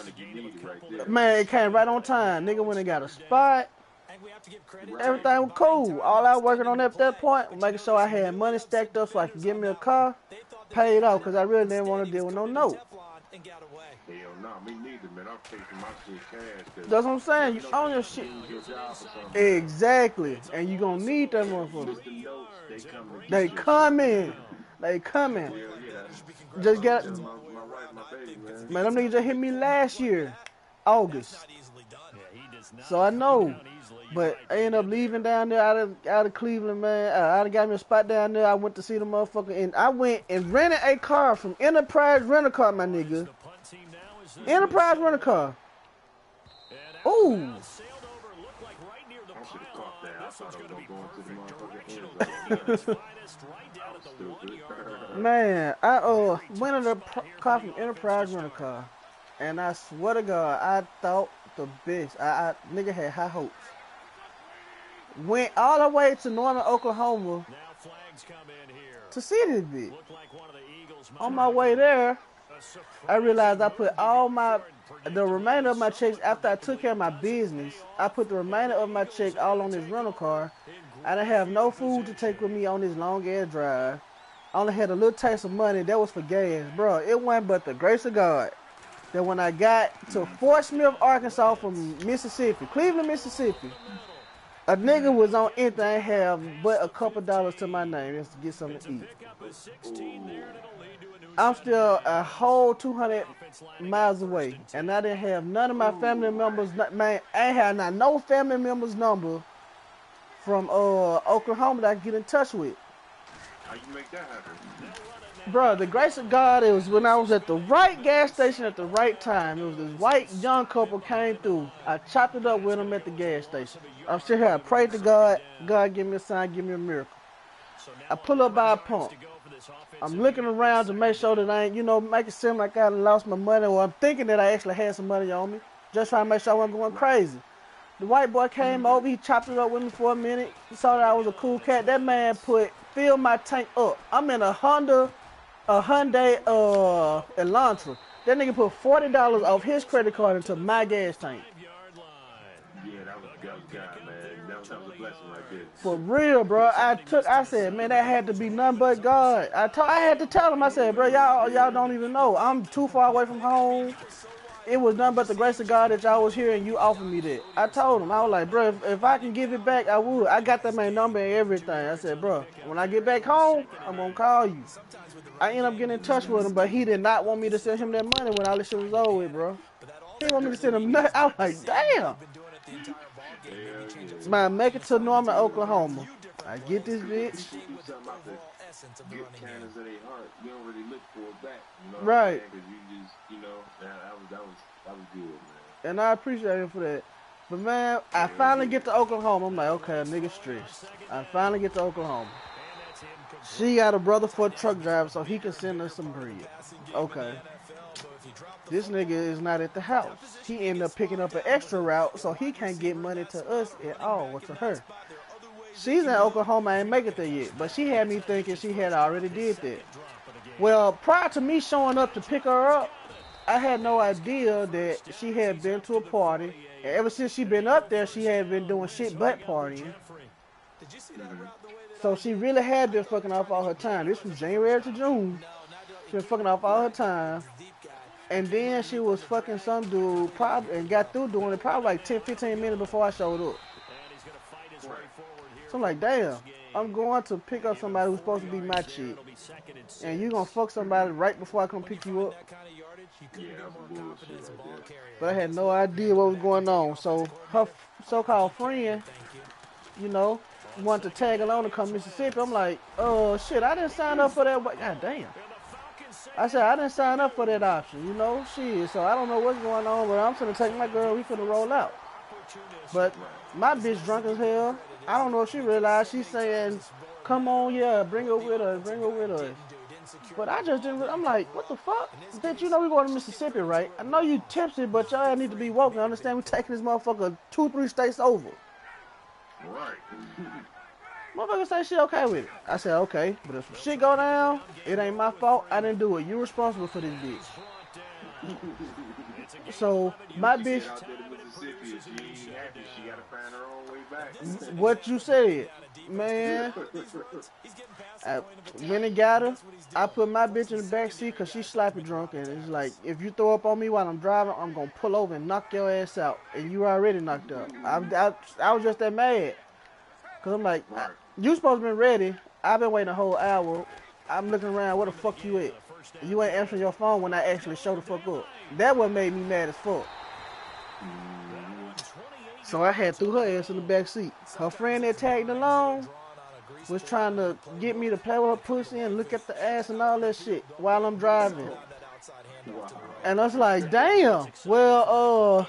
Man, it came right on time. Nigga went and got a spot. Everything was cool. All I was working on at that point was making sure I had money stacked up so I could get me a car, paid off, because I really didn't want to deal with no note. Hell no, me neither, man. I'm taking my shit cash. That's what I'm saying. You own your shit. Exactly. And you gonna need that motherfucker. They coming. They coming. Just got. Man, them niggas just hit me last year, August. So I know. But I ended up leaving down there out of Cleveland, man. I got me a spot down there. I went to see the motherfucker, and I went and rented a car from Enterprise Rent-A-Car, my nigga. Enterprise Rent-A-Car. Ooh. Man, I went in a car from Enterprise Rent-A-Car, and I swear to God, I thought the best. I nigga had high hopes. Went all the way to Norman, Oklahoma to see this bitch. On my way there, I realized I put the remainder of my checks after I took care of my business. I put the remainder of my check all on this rental car. I didn't have no food to take with me on this long ass drive. I only had a little taste of money. That was for gas, bro. It wasn't but the grace of God that when I got to Fort Smith, Arkansas from Mississippi, Cleveland, Mississippi, a nigga was on anything have but a couple dollars to my name just to get something to eat. I'm still a whole 200 miles away, and I didn't have none of my family members. Man, I ain't had not no family members' number from Oklahoma that I can get in touch with. How you make that happen? Bro, the grace of God, it was when I was at the right gas station at the right time. It was this white young couple came through. I chopped it up with them at the gas station. I'm still here. I prayed to God. God, give me a sign, give me a miracle. I pull up by a pump. I'm looking around to make sure that I ain't, make it seem like I lost my money, or I'm thinking that I actually had some money on me. Just trying to make sure I wasn't going crazy. The white boy came over. He chopped it up with me for a minute. He saw that I was a cool cat. That man filled my tank up. I'm in a Hyundai Elantra. That nigga put $40 off his credit card into my gas tank. Yeah, that was God, man. That was a blessing right there. For real, bro. I said, man, that had to be none but God. I had to tell him. I said, bro, y'all don't even know. I'm too far away from home. It was none but the grace of God that y'all was here and you offered me that. I told him, I was like, bro, if I can give it back, I would. I got that man number and everything. I said, bro, when I get back home, I'm going to call you. I ended up getting in touch with him, but he did not want me to send him that money when all this shit was over with, bro. He didn't want me to send him nothing. I was like, damn. Man, make it to Norman, Oklahoma. I get this bitch. Get cannons in their heart. You don't really look for it back. Right. Because you just, that was good, man. And I appreciate him for that. But man, I finally get to Oklahoma. I'm like, okay, a nigga stressed. I finally get to Oklahoma. She got a brother for a truck driver, so he can send us some bread. Okay. This nigga is not at the house. He ended up picking up an extra route, so he can't get money to us at all, or to her. She's in Oklahoma, ain't make it there yet, but she had me thinking she had already did that. Well, prior to me showing up to pick her up, I had no idea that she had been to a party. And ever since she been up there, she had been doing shit but partying. So she really had been fucking off all her time. This was January to June. She was fucking off all her time. And then she was fucking some dude and got through doing it probably like 10, 15 minutes before I showed up. So I'm like, damn. I'm going to pick up somebody who's supposed to be my chick, and you gonna fuck somebody right before I come pick you up. But I had no idea what was going on. So her so-called friend, you know, wanted to tag along to come to Mississippi. I'm like, oh shit, I didn't sign up for that. God damn. I said I didn't sign up for that option, you know, shit. So I don't know what's going on, but I'm finna take my girl. We finna roll out. But my bitch drunk as hell. I don't know if she realized. She's saying, come on, yeah, bring her with us, bring her with us. But I just didn't. I'm like, what the fuck? Bitch, you know we going to Mississippi, right? I know you tipsy, but y'all need to be woke and understand we taking this motherfucker 2-3 states over. Right. Motherfucker say she okay with it. I said, okay, but if some shit go down, it ain't my fault. I didn't do it. You responsible for this bitch. So, my bitch... What you said, man. I went and got her. I put my bitch in the back seat because she's sloppy drunk. And it's like, if you throw up on me while I'm driving, I'm going to pull over and knock your ass out. And you already knocked out. I was just that mad. Because I'm like, you supposed to be ready. I've been waiting a whole hour. I'm looking around, where the fuck you at? You ain't answering your phone when I actually show the fuck up. That what made me mad as fuck. So I had threw her ass in the back seat. Her friend that tagged along was trying to get me to play with her pussy and look at the ass and all that shit while I'm driving. And I was like, damn. Well,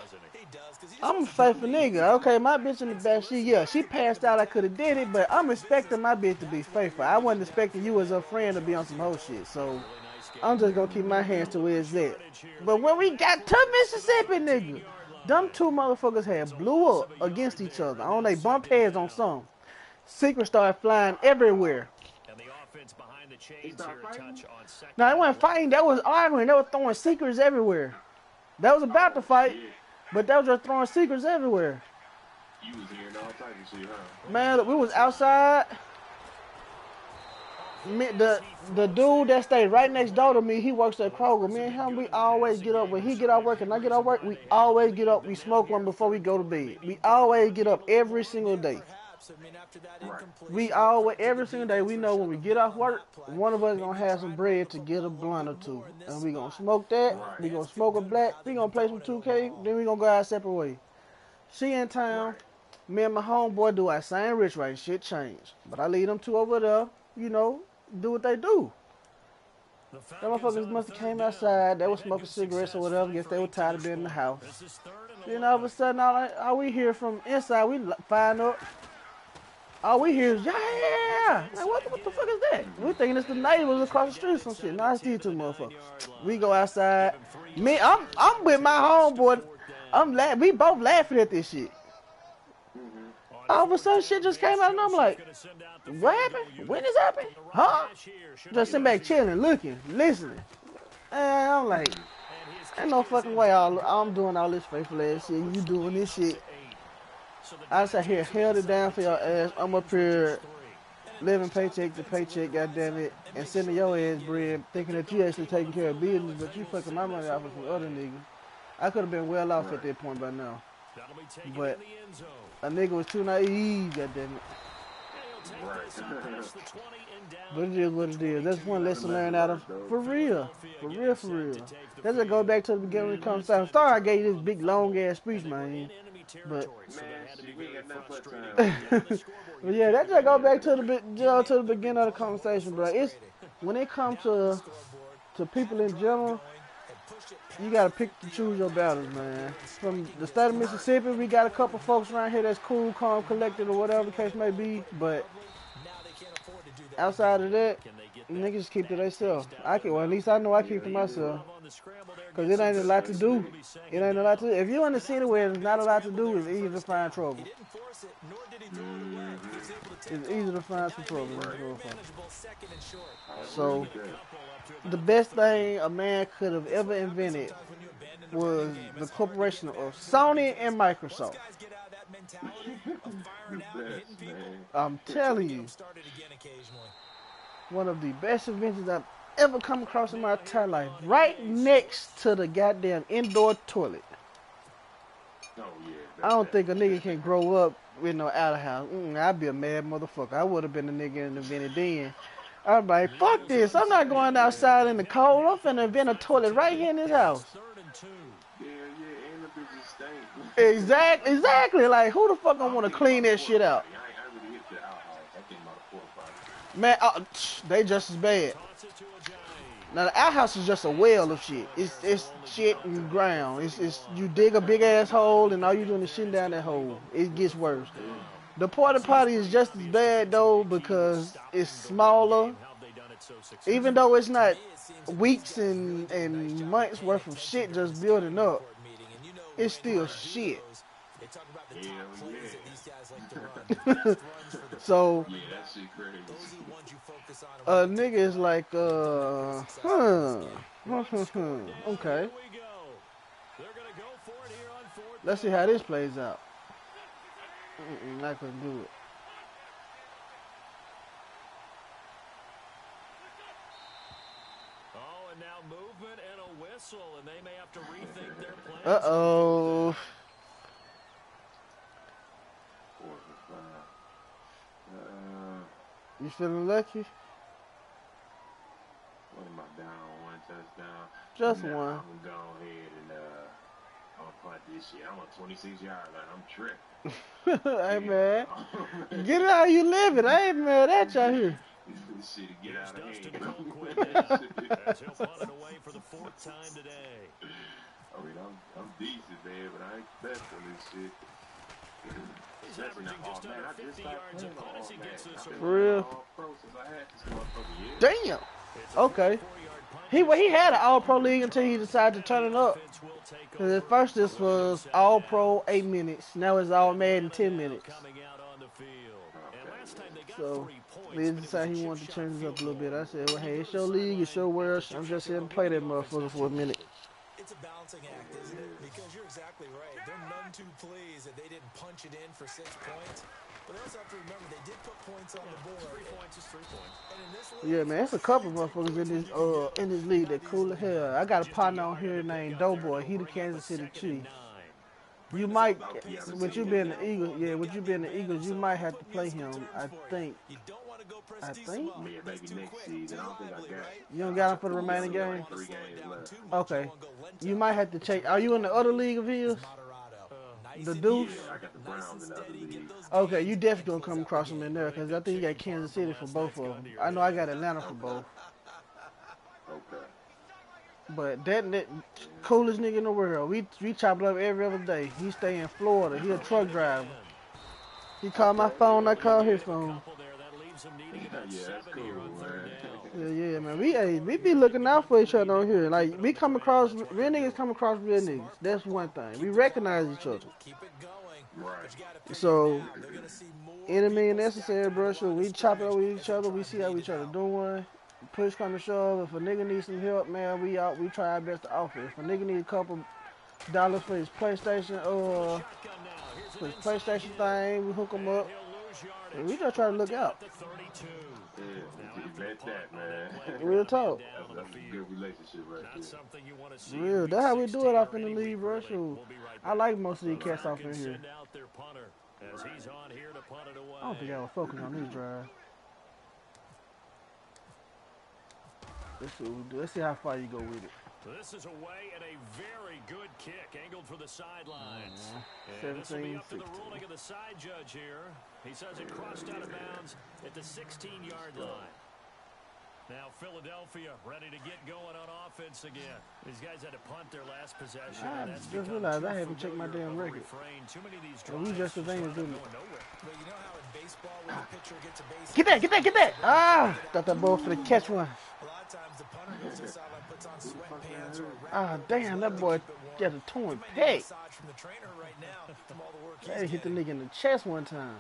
I'm a faithful nigga. Okay, my bitch in the back, she passed out. I could have did it, but I'm expecting my bitch to be faithful. I wasn't expecting you as a friend to be on some whole shit. So I'm just gonna keep my hands to where it's at. But when we got to Mississippi, nigga, them two motherfuckers had blew up against each other. They bumped heads on some. Secrets started flying everywhere. No, they weren't fighting. That was arguing. They were throwing secrets everywhere. That was about to fight. But they was just throwing secrets everywhere. You was hearing all types of shit, huh? Man, we was outside. The dude that stayed right next door to me, he works at Kroger. Me and him, we always get up. When he get off work and I get off work, we always get up. We smoke one before we go to bed. We always get up every single day. We always, every single day, we know when we get off work, one of us gonna have some bread to get a blunt or two. And we gonna smoke that, we gonna smoke a black, we gonna play some 2K, then we gonna go our separate way. She in town, me and my homeboy do our same rich right, shit changed. But I leave them two over there, you know, do what they do. Them motherfuckers must have came outside, they were smoking cigarettes or whatever, guess they were tired of being in the house. Then all of a sudden, all we hear from inside, we find up. All we hear is, yeah. Like, what the fuck is that? We thinking it's the neighbors across the street or some shit. No, it's these two motherfuckers. We go outside. Me, I'm with my homeboy. We both laughing at this shit. All of a sudden, shit just came out, and I'm like, what happened? When this happened? Huh? Just sitting back chilling, looking, listening. And I'm like, ain't no fucking way I'm doing all this faithful ass shit. You doing this shit. I sat here, held it down for your ass. I'm up here living paycheck to paycheck, goddammit, and sending your ass bread, thinking that you actually taking care of business, but you fucking my money off of some other nigga. I could have been well off at that point by now. But a nigga was too naive, goddammit. But it is what it is. That's one lesson learned out of, for real. That's just go back to the beginning of the conversation. Sorry I gave you this big long ass speech, man. But but yeah, that just go back to the beginning of the conversation, bro. It's when it comes to people in general, you gotta pick and choose your battles, man. From the state of Mississippi, we got a couple folks around here that's cool, calm, collected, or whatever the case may be. But outside of that, niggas just keep to themselves. Well, at least I know I keep to myself. Because it ain't a lot to do. If you're in the city where there's not a lot to do, it's easy to find trouble. It's easy to find some trouble. So, the best thing a man could have ever invented was the corporation of Sony and Microsoft. I'm telling you, one of the best inventions I've ever come across in my entire life, right next to the goddamn indoor toilet. I don't think a nigga can grow up with no outhouse. I'd be a mad motherfucker. I would have been the nigga in the invented then. I'm like, fuck this. I'm not going outside in the cold. I'm finna invent a toilet right here in this house. Yeah, and the bitches stink. Exactly. Like, who the fuck gonna want to clean that shit out? I really hit the outhouse. I think about a porta potty. Man, they just as bad. Now the outhouse is just a well of shit. It's shit and ground. It's you dig a big ass hole and all you doing is shitting down that hole. It gets worse. The porta potty is just as bad though because it's smaller. Even though it's not weeks and months worth of shit just building up, it's still shit. So a nigga is like, okay. Let's see how this plays out. Not gonna do it. Oh, and now movement and a whistle, and they may have to rethink their plans. Uh-oh. You feeling lucky? What am I down? One touchdown. Just now, one. I'm gonna go ahead and I'll punt this shit. I'm a 26-yard line. I'm tripping. Hey man, get it how you live it. I ain't mad at y'all here. This shit get out of hand. As he'll punt it away for the 4th time today. I mean, I'm decent, man, but I ain't best on this shit. He's averaging just under 50 yards a punt as he gets this away. For real? Damn. Okay. He had an All-Pro league until he decided to turn it up. Because at first this was All-Pro 8 minutes. Now it's All Madden 10 minutes. So he decided he wanted to change it up a little bit. I said, well, hey, it's your league, it's your world. I'm just here to play that motherfucker for a minute. It's a balancing act, isn't it? Because you're exactly right. They're none too pleased that they didn't punch it in for 6 points. But they also have to remember they did put points on the board. 3 points is 3 points. And in this league, yeah, man, it's a couple motherfuckers in this league that cool as hell. I got a partner on here named Doughboy. He the Kansas City Chiefs. You might, with you being the Eagles, with you being the Eagles, you might have to play him. I think. Maybe next season. I don't think I got it. You don't got him for the remaining game? 3 games left. Okay. You might have to check. Are you in the other league of his? The Deuce? Yeah, I got the Browns in the other league. Okay, you definitely gonna come across him in there because I think you got Kansas City for both of them. I know I got Atlanta for both. Okay. But that coolest nigga in the world. We chop it up every other day. He stay in Florida. He a truck driver. He called my phone. I called his phone. Yeah, that's cool, man. Yeah, man. We be looking out for each other on here. Like we come across real niggas come across real niggas. That's one thing. We recognize each other. Right. So enemy and necessary, bro. So we chop it up with each other. We see how each other doing. Push come to shove. If a nigga needs some help, man, we try our best to offer. If a nigga need a couple dollars for his PlayStation thing, we hook him up. And we just try to look out. Yeah, bet that, man. Real talk. That's a good relationship right there. Real. That's how we do it off in the league, bro. So I like most of these cats off in here. I don't think I was focused on this drive. Let's see what we do. Let's see how far you go with it. This is away and a very good kick angled for the sidelines. 17, up to the ruling of the side judge here. He says it crossed out of bounds at the 16-yard line. Now Philadelphia ready to get going on offense again. These guys had to punt their last possession. I just realized I haven't checked my damn record. And we just the thing is doing it. Get that! Ah! Thought that ball for the catch one. Ah, damn, that boy got a torn peg. Hey, hit the nigga in the chest one time.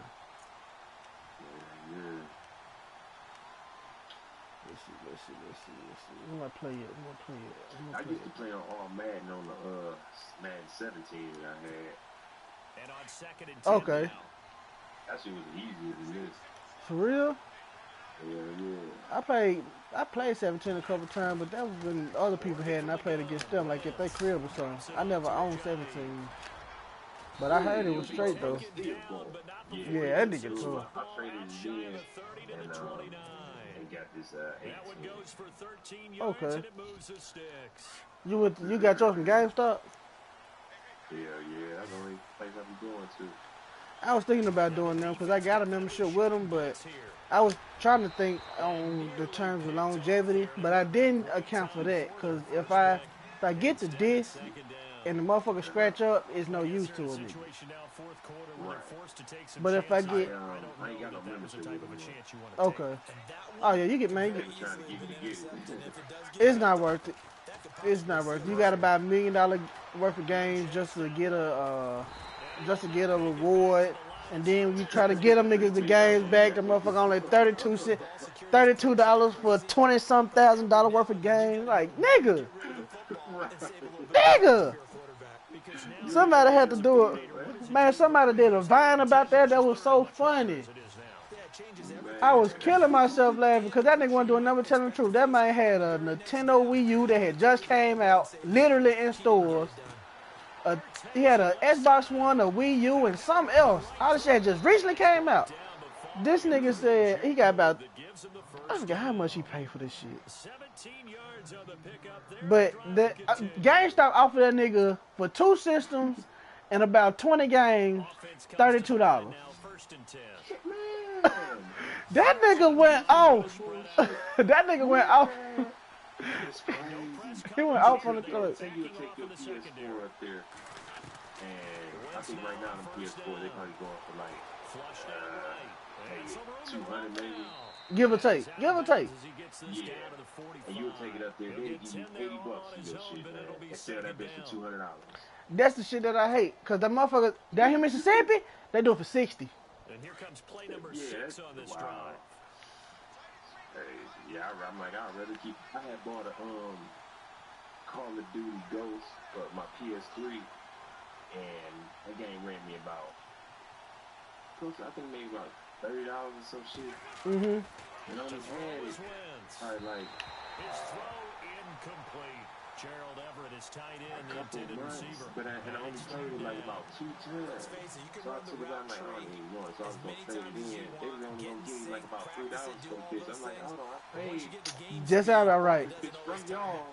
Let's see. Who am I playing? I used to play on All Madden on the Madden 17 that I had. And on 2nd and 10 okay. That shit was easier than this. For real? Yeah. I played 17 a couple times, but that was when other people had, and I played against them, like if they crib or something. I never owned 17. But I heard it was straight though. Yeah, that nigga too. I traded it in and got this 18. Okay. You got yours from GameStop? Yeah, that's the only place I be going to. I was thinking about doing them because I got a membership with them, but I was trying to think on the terms of longevity, but I didn't account for that because if I get the disc and the motherfucker scratch up, it's no use to me. But if I get I ain't got no membership with them. okay, oh yeah, you get man. Trying to get me to get it. It's not worth it. It's not worth it. You got to buy $1 million worth of games just to get a reward. And then when you try to get them niggas the games back, the motherfucker only $32 for $20-some thousand worth of games. Like, nigga. Somebody had to do it. Man, somebody did a Vine about that. That was so funny. I was killing myself laughing because that nigga wasn't doing nothing but telling the truth. That man had a Nintendo Wii U that had just came out, literally in stores. He had a Xbox One, a Wii U, and something else. All this shit just recently came out. This nigga said he got about, I forgot how much he paid for this shit. But the GameStop offered that nigga for 2 systems and about 20 games, $32. That nigga went off. That nigga went off. He went off on the club. Say you take your PS4 up there, and I think right now the PS4 they probably going for like 200 maybe. Give or take. Yeah. And you would take it up there, they give you $80 for your shit, man. And sell that bitch for $200. That's the shit that I hate. Cause the motherfuckers down here in Mississippi, they do it for 60. And here comes play number 6 on this drive. Yeah, I'm like, I'd rather keep. I had bought a Call of Duty Ghost for my PS3, and that game ran me about, close to, I think maybe about $30 or some shit. Mm-hmm. And I only had it probably like his throw incomplete. Gerald Everett is tied in, the intended receiver. But I only played it like about 2 times. So I took it out like, I don't need one. So I was going to trade it in. They were only going to give me like about $3 for the bitch. I'm like, hold on, I paid. That sound about right.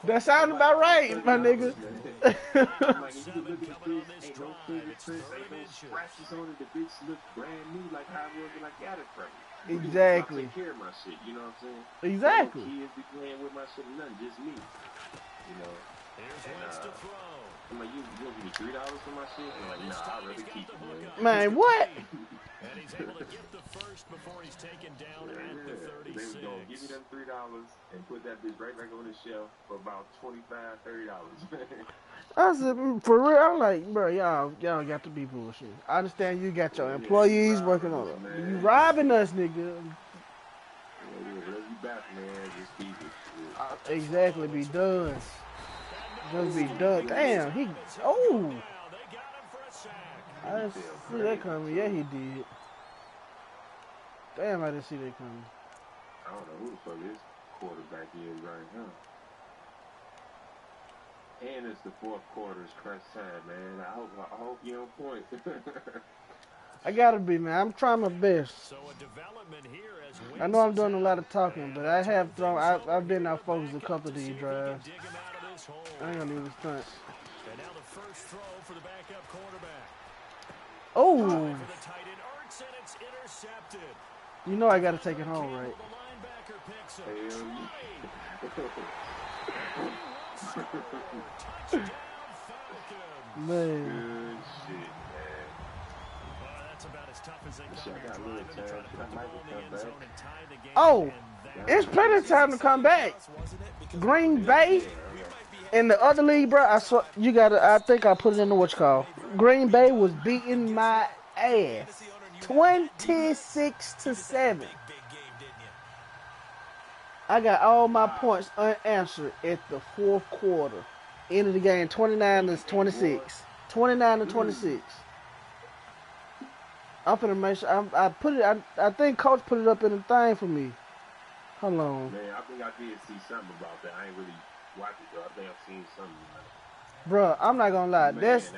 That sound about right, my nigga. I'm like, if you look at this, ain't no fingerprints, ain't no scratches on it. The bitch looks brand new, like how it was when I got it from you. Exactly. I take care of my shit, you know what I'm saying? Exactly. No kids be playing with my shit, nothing, just me. You know, and, I'm like, you give me $3 for my shit? I'm like, nah, I'd rather keep it, man. What? And he's able to get the first before he's taken down at the 36. They was gonna give me them $3 and put that bitch right back on the shelf for about $25-30. I said, for real, I'm like, bro, y'all got to be bullshit. I understand you got your employees working on it. You robbing us, nigga. You back, man. Just keep it. Exactly, be done. Just be done. Damn, he. Oh. I didn't see that coming. Yeah, he did. Damn, I didn't see that coming. I don't know who the fuck this quarterback is right now. And it's the fourth quarter's crunch time, man. I hope you're on point. I gotta be, man. I'm trying my best. I know I'm doing a lot of talking, but I have thrown. I've been out focused a couple of these drives. I ain't gonna even stunt. And now the first throw for the backup quarterback. Oh. It's intercepted. You know I gotta take it home, right? Man. Good shit, man. That's about as tough as they Oh, it's plenty of time to come back. Green Bay in the other league, bro. I saw you gotta. I think I put it in the what you call. Green Bay was beating my ass, 26-7. I got all my points unanswered at the fourth quarter. End of the game, 29-26. 29-26. I'm finna make sure I put it. I think Coach put it up in the thing for me. Hold on. Man, I think I did see something about that. I ain't really watched it though. I think I've seen something about it. Bruh, I'm not gonna lie. Man, That's a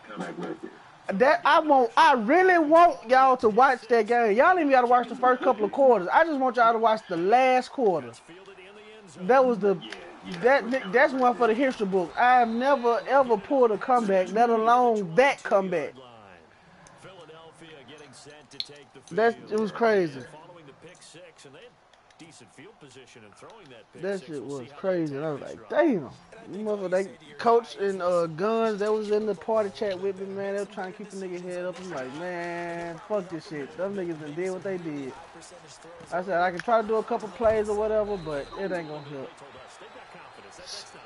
comeback right there. That I really want y'all to watch that game. Y'all even gotta watch the first couple of quarters. I just want y'all to watch the last quarter. That was the that's one for the history book. I have never ever pulled a comeback, let alone that comeback. It was crazy. That shit was crazy. And I was like, damn. They coach and Guns, that was in the party chat with me, man. They were trying to keep the nigga head up. I'm like, man, fuck this shit. Them niggas done did what they did. I said, I can try to do a couple plays or whatever, but it ain't gonna help.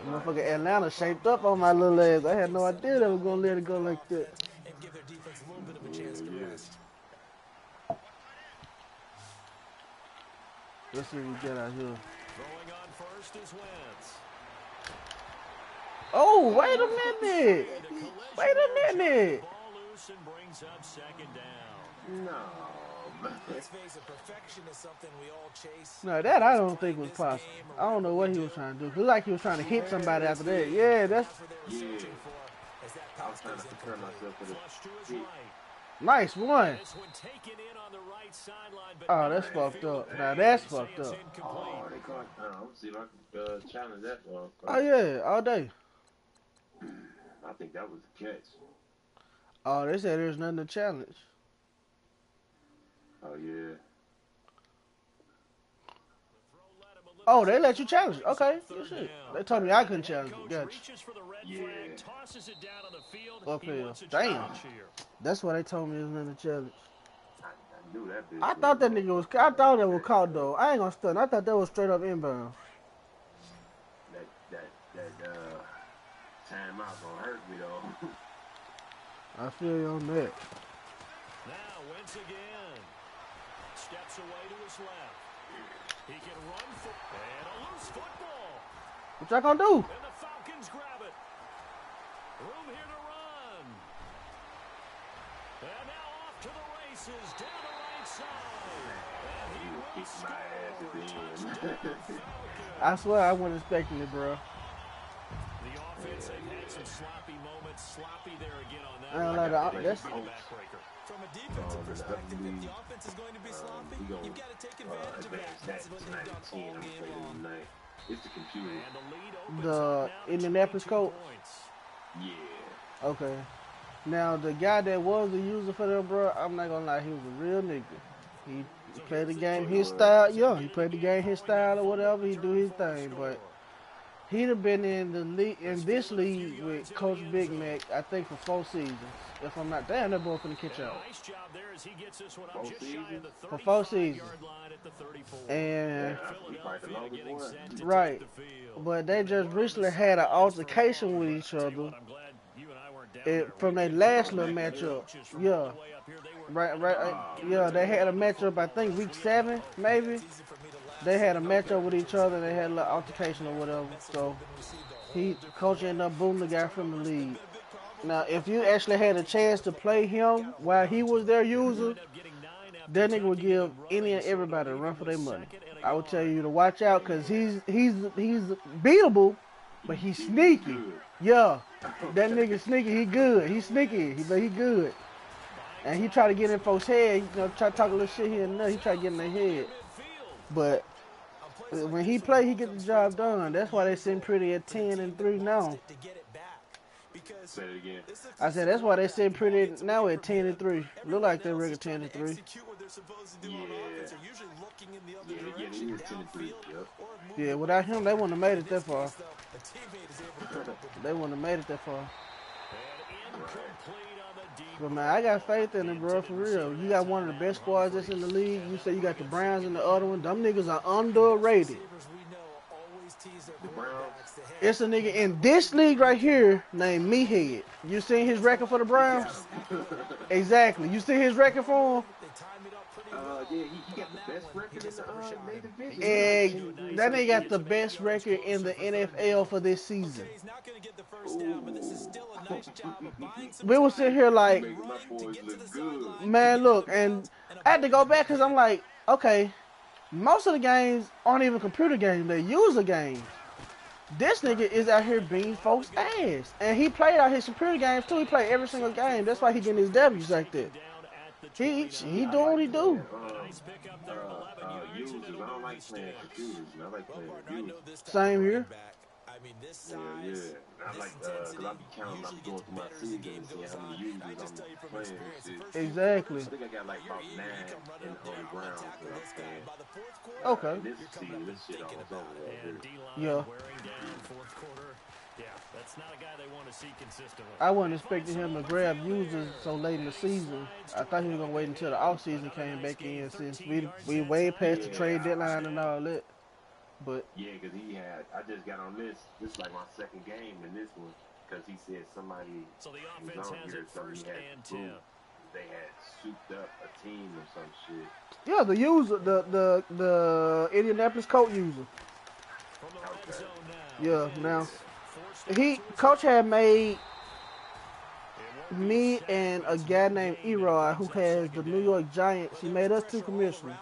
Motherfucker Atlanta shaped up on my little ass. I had no idea they was gonna let it go like that. Let's see what we get out here. Oh, wait a minute. Wait a minute. No, that I don't think was possible. I don't know what he was trying to do. It looked like he was trying to hit somebody after that. Yeah, that's... I was trying to prepare myself for this. Nice one. Oh, that's fucked up. Now that's fucked up. Oh, they caught. Let's see if I can challenge that. Oh yeah, all day. I think that was the catch. Oh, they said there's nothing to challenge. Oh yeah. Oh, they let you challenge. Okay, good shit. They told me I couldn't challenge it. Gotcha. Yeah. Okay, damn. That's why they told me there's nothing to challenge. I knew that bitch. I thought that nigga was. I thought that was caught though. I ain't gonna stun. I thought that was straight up inbound. That timeout gonna hurt me though. I feel you on that. Now once again, steps away to his left. He can run and a loose football. What y'all gonna do? And the Falcons grab it. Room here to run. And now off to the races down the right side. And he will score. I swear I wasn't expecting it, bro. The offense, they've had some sloppy moments. Sloppy there again on that. That's from a defensive perspective, if the offense is going to be sloppy, you've got to take advantage of that. That's what they've got all game long. It's the computer. the Indianapolis coach. Yeah. Okay. Now the guy that was the user for them, bro, I'm not gonna lie, he was a real nigga. He played the game his style. Yeah, he played the game his style or whatever. He do his thing, but he'd have been in the league, in this league with Coach Big Mac, I think, for 4 seasons. If I'm not, damn, that boy finna catch out. For 4 seasons. And right, but they just recently had an altercation with each other. From their last little matchup, yeah, right, yeah, they had a matchup. I think week 7, maybe. They had a matchup with each other. They had a little altercation or whatever. So coach ended up booing the guy from the league. Now, if you actually had a chance to play him while he was their user, that nigga would give any and everybody a run for their money. I would tell you to watch out because he's beatable, but he's sneaky. Yeah, that nigga sneaky. He good. He's sneaky, but he good. And he try to get in folks' head. You know, try to talk a little shit here and there. He try to get in their head. But when he play, he get the job done. That's why they sitting pretty at 10-3 now. Say it again. I said that's why they sitting pretty now at 10-3. Look like they're regular 10-3. Yeah, without him, they wouldn't have made it that far. They wouldn't have made it that far. But man, I got faith in it, bro, for real. You got one of the best squads that's in the league. You say you got the Browns in the other one. Them niggas are underrated. It's a nigga in this league right here named Meathead. You seen his record for the Browns? Exactly. You see his record for him? Yeah, he got the best record in the division. And that nigga got the best record in the NFL for this season. We were sitting here like, man, look, and I had to go back because I'm like, okay, most of the games aren't even computer games, they're user games. This nigga is out here beating folks' ass. And he played out his superior games too. He played every single game. That's why he getting his W's like that. He doing what he do. Users. I don't like playing computers. I like playing users. Same here. I mean, this size, yeah. I like, because I be counting, I'm going through my season and seeing how many users I'm playing and shit. Exactly. I think I got like about 9 in on the ground that I'm playing. Okay. This season, this shit all over right Yeah. Yeah, that's not a guy they want to see consistently. I wasn't expecting him to grab users so late in the season. I thought he was gonna wait until the off season came back in, since we way past the trade deadline and all that. But yeah, because I just got on this is like my second game in this one, because he said somebody was on here, so he had they had souped up a team or some shit. Yeah, the user, the Indianapolis Colts user. Okay. Yeah, now Coach had made me and a guy named Eroy, who has the New York Giants. He made us 2 commissioners.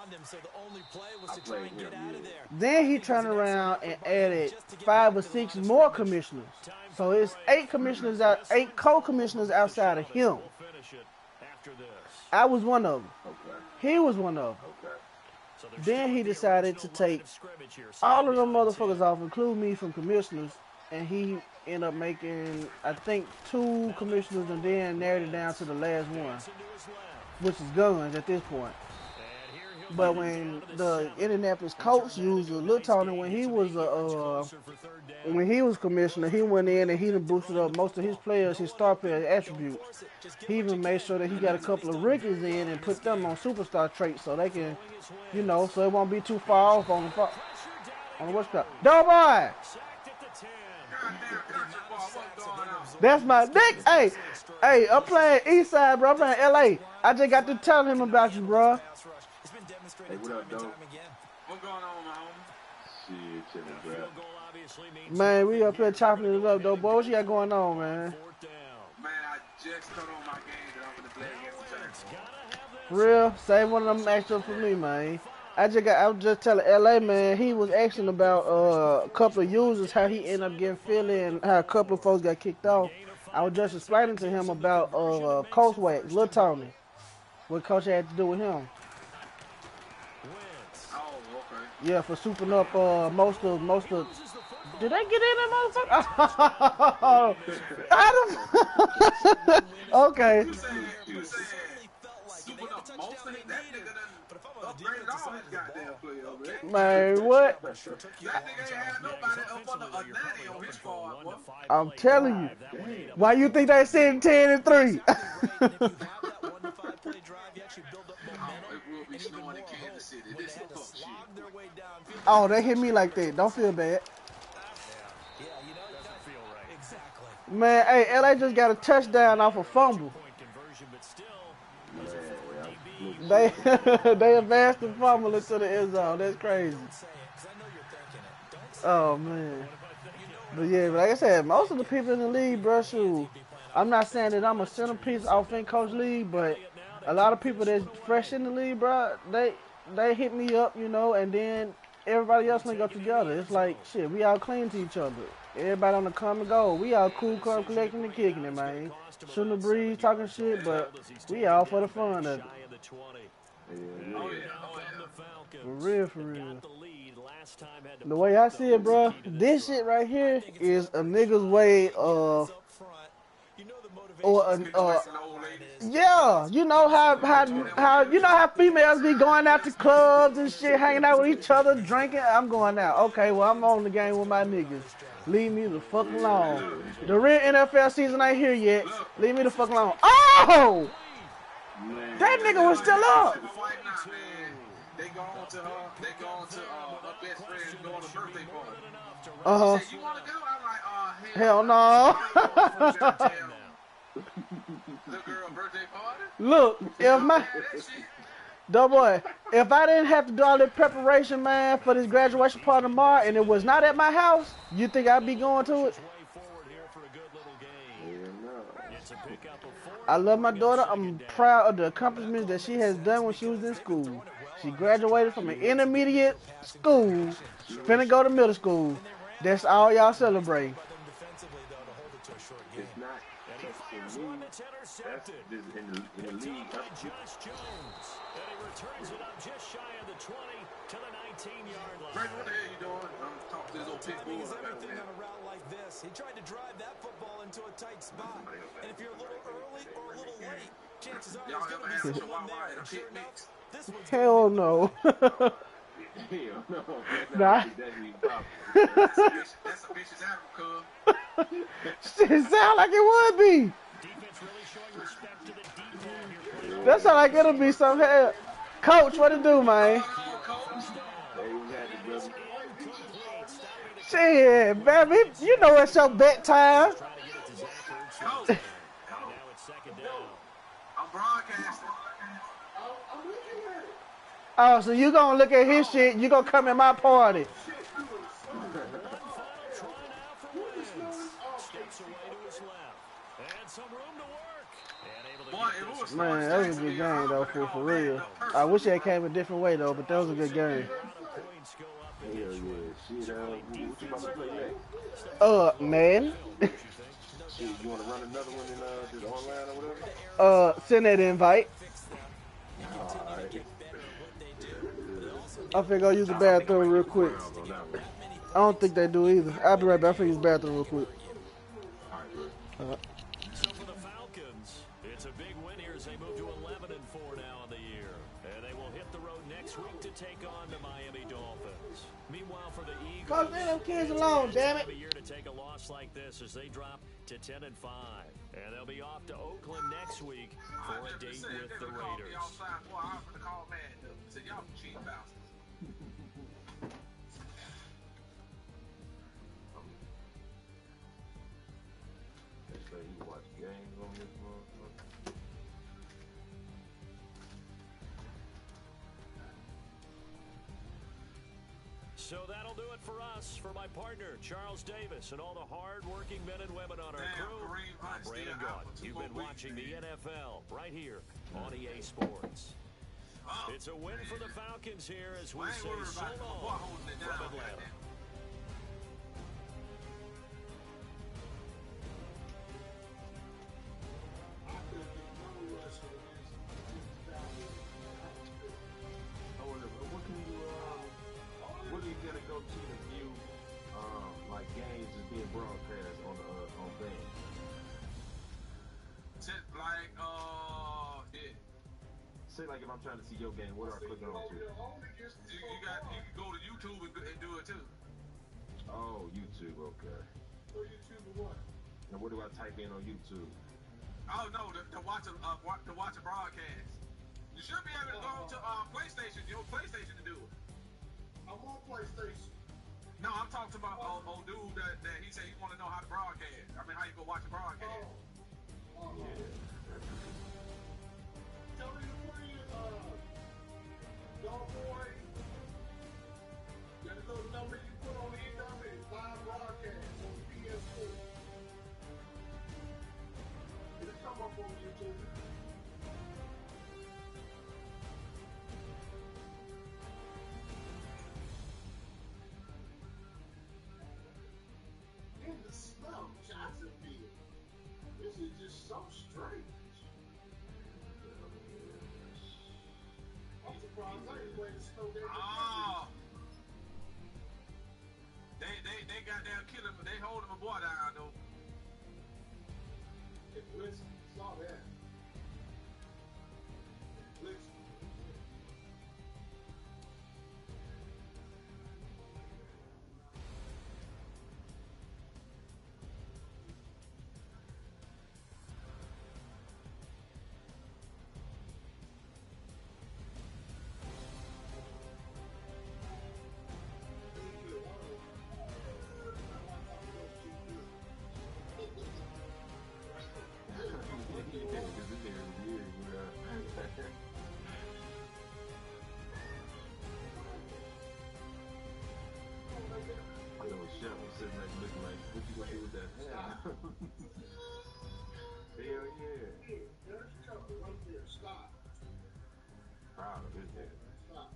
Then he turned around and added 5 or 6 more commissioners. So it's 8 commissioners 8 co-commissioners outside of him. I was one of them. He was one of them. Then he decided to take all of them motherfuckers off, including me, from commissioners, and he ended up making, I think, 2 commissioners, and then narrowed it down to the last one, which is guns at this point. But when the Indianapolis Colts used Lil Tony, when he was commissioner, he went in and he done boosted up most of his players, his star player attributes. He even made sure that he got a couple of rookies in and put them on superstar traits so they can, you know, so it won't be too far off on the what's called. Doughboy! That's my dick. Hey, I'm playing East Side, bro. I'm playing LA. I just got to tell him about you, bro. Hey, what up, though? What's going on, my homie? Shit, chillin', bro. Man, we up here chopping it up, though, boy. What you got going on, man? Man, I just cut on my game that I'm gonna play against the Jaguars. For real? Save one of them extra for me, man. I was just telling LA, man, he was asking about a couple of users, how he ended up getting Philly and how a couple of folks got kicked off. I was just explaining to him about Coach Wax, Lil Tony, what Coach had to do with him. Yeah, for souping up most of. Did they get in that motherfucker? Okay. Man, what? I'm telling you. Why you think they said 10-3? Oh, they hit me like that. Don't feel bad. Man, hey, LA just got a touchdown off a fumble. They advanced the fumble into the end zone. That's crazy. Oh, man. But yeah, like I said, most of the people in the league, bro, shoot, I'm not saying that I'm a centerpiece offense coach league, but a lot of people that's fresh in the league, bro, they hit me up, you know, and then everybody else link up together. It's like, shit, we all clean to each other. Everybody on the common goal. We all cool, calm, collecting and kicking it, man. Shooting the breeze, talking shit, but we all for the fun of it. For real, for real. The way I see it, bro, this shit right here is a nigga's way of, yeah, you know how you know how females be going out to clubs and shit, hanging out with each other, drinking. I'm going out. Okay, well, I'm on the game with my niggas. Leave me the fuck alone. The real NFL season ain't here yet. Leave me the fuck alone. Oh! That nigga was still up. They go on to her best friend doing a birthday party. Uh-huh. You want to go? I'm like, hell no. The girl birthday party? Look, if my boy, if I didn't have to do all that preparation, man, for this graduation party tomorrow, and it was not at my house, you think I'd be going to it? I love my daughter. I'm proud of the accomplishments that she has done when she was in school. She graduated from an intermediate school, finna go to middle school. That's all y'all celebrate. It's not texting me. That's just in the league. Josh Jones. And he returns it up just shy of the 20 to the 19-yard line. Brandon, what the hell you doing? I'm talking to this old pit bull. Everything on a route like this. He tried to drive that football into a tight spot. And if you're a little early or a little late, chances are there's going to be someone there. And sure enough, this one's Hell no. Hell no. Nah. That's a vicious animal, cuz. Shit sound like it would be. That sound like it'll be some hell. Coach, what it do, man? Shit, baby, you know it's your bedtime. I'm broadcasting. Oh, so you gonna look at his shit, you gonna come in my party. Man, that was a good game though, for real. I wish it came a different way though, but that was a good game. Hell yeah. Shit, what you about to play next? Man. Shit, you wanna run another one in just online or whatever? Send that invite. Alright. I'm finna go use the bathroom real quick. I don't think they do either. I'll be right back. I'm finna use the bathroom real quick. So for the Falcons, it's a big win here as they move to 11-4 now in the year. And they will hit the road next week to take on the Miami Dolphins. Meanwhile, for the Eagles, Coach, leave them kids alone, damn it. a year to take a loss like this as they drop to 10-5. And they'll be off to Oakland next week for a date with the Raiders. You watch games on this motherfucker. So that'll do it for us. For my partner, Charles Davis, and all the hard-working men and women on our crew, I'm Brandon Gaunt. You've been watching the NFL right here on EA Sports. It's a win for the Falcons here as we say so long from Atlanta. What are you gonna go to view like games is being broadcast on things? Like yeah. Say like if I'm trying to see your game, what do I click on to? You can go to YouTube and do it too. Oh, YouTube, okay. So YouTube or what? And what do I type in on YouTube? Oh no, to watch a broadcast. You should be able to go to PlayStation, your PlayStation to do it. I'm on PlayStation. No, I'm talking about old dude that he said he want to know how to broadcast. I mean, how you go watch a broadcast. Yeah. Tell me the free Dog Boy. That little number you put on the number is live broadcast on PS4. It'll come up on YouTube. In the snow, Jacksonville. This is just so strange. I'm surprised I ain't played the snow there. Oh. They got down killing him. They holding my boy down though. Listen, saw that. Listen. I know Chef was sitting there looking like, what you gonna do with that hair? Hell yeah. There's a couple right there. Stop. Proud of his hair. Stop.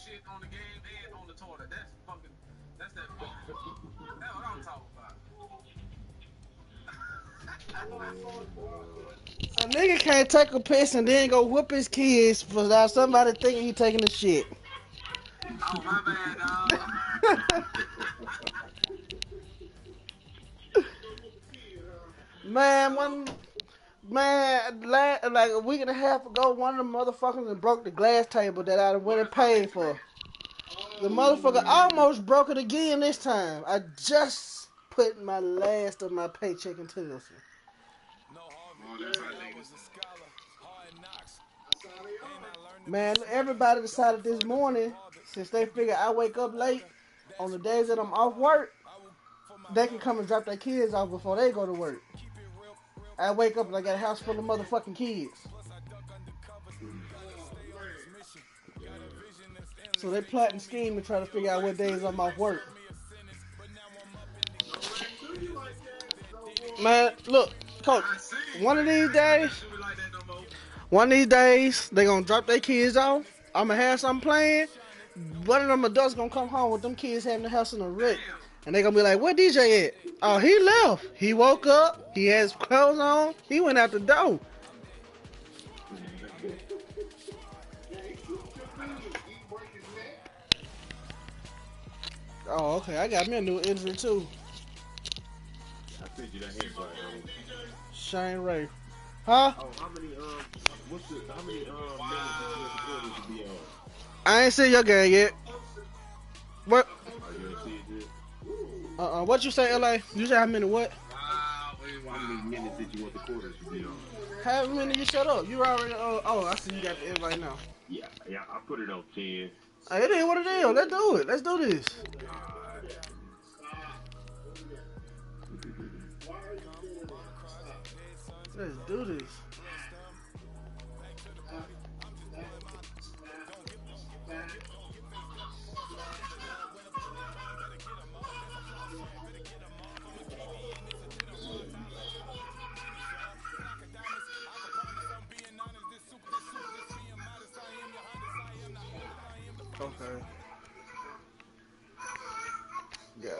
shit on the game and on the toilet. That's fucking. That's that. That's what I'm talking about. A nigga can't take a piss and then go whoop his kids without somebody thinking he taking a shit. Oh, my bad, dog. Like a week and a half ago, one of the motherfuckers broke the glass table that I went and paid for. The motherfucker almost broke it again this time. I just put my last of my paycheck into this one. Man, everybody decided this morning, since they figure I wake up late on the days that I'm off work, they can come and drop their kids off before they go to work. I wake up and I got a house full of motherfucking kids. So they plot and scheme and try to figure out what days I'm off work. Man, look, Coach, one of these days, they gonna drop their kids off. I'm gonna have something playing. One of them adults gonna come home with them kids having the house in a wreck. And they gonna be like, where DJ at? Oh, he left. He woke up. He has clothes on. He went out the door. Oh, okay. I got me a new injury, too. I sent you that headshot. Shane Ray. Huh? Oh, how many minutes did you have to be on? I ain't seen your game yet. What? Oh, you didn't see it yet? What you say, LA? You say how many what? How many minutes did you want the quarters to be on? How many you shut up? You already, I see you got the invite now. Yeah, I put it on 10. Hey, it is what it is. Let's do it. Let's do this. Let's do this. Okay. Yeah.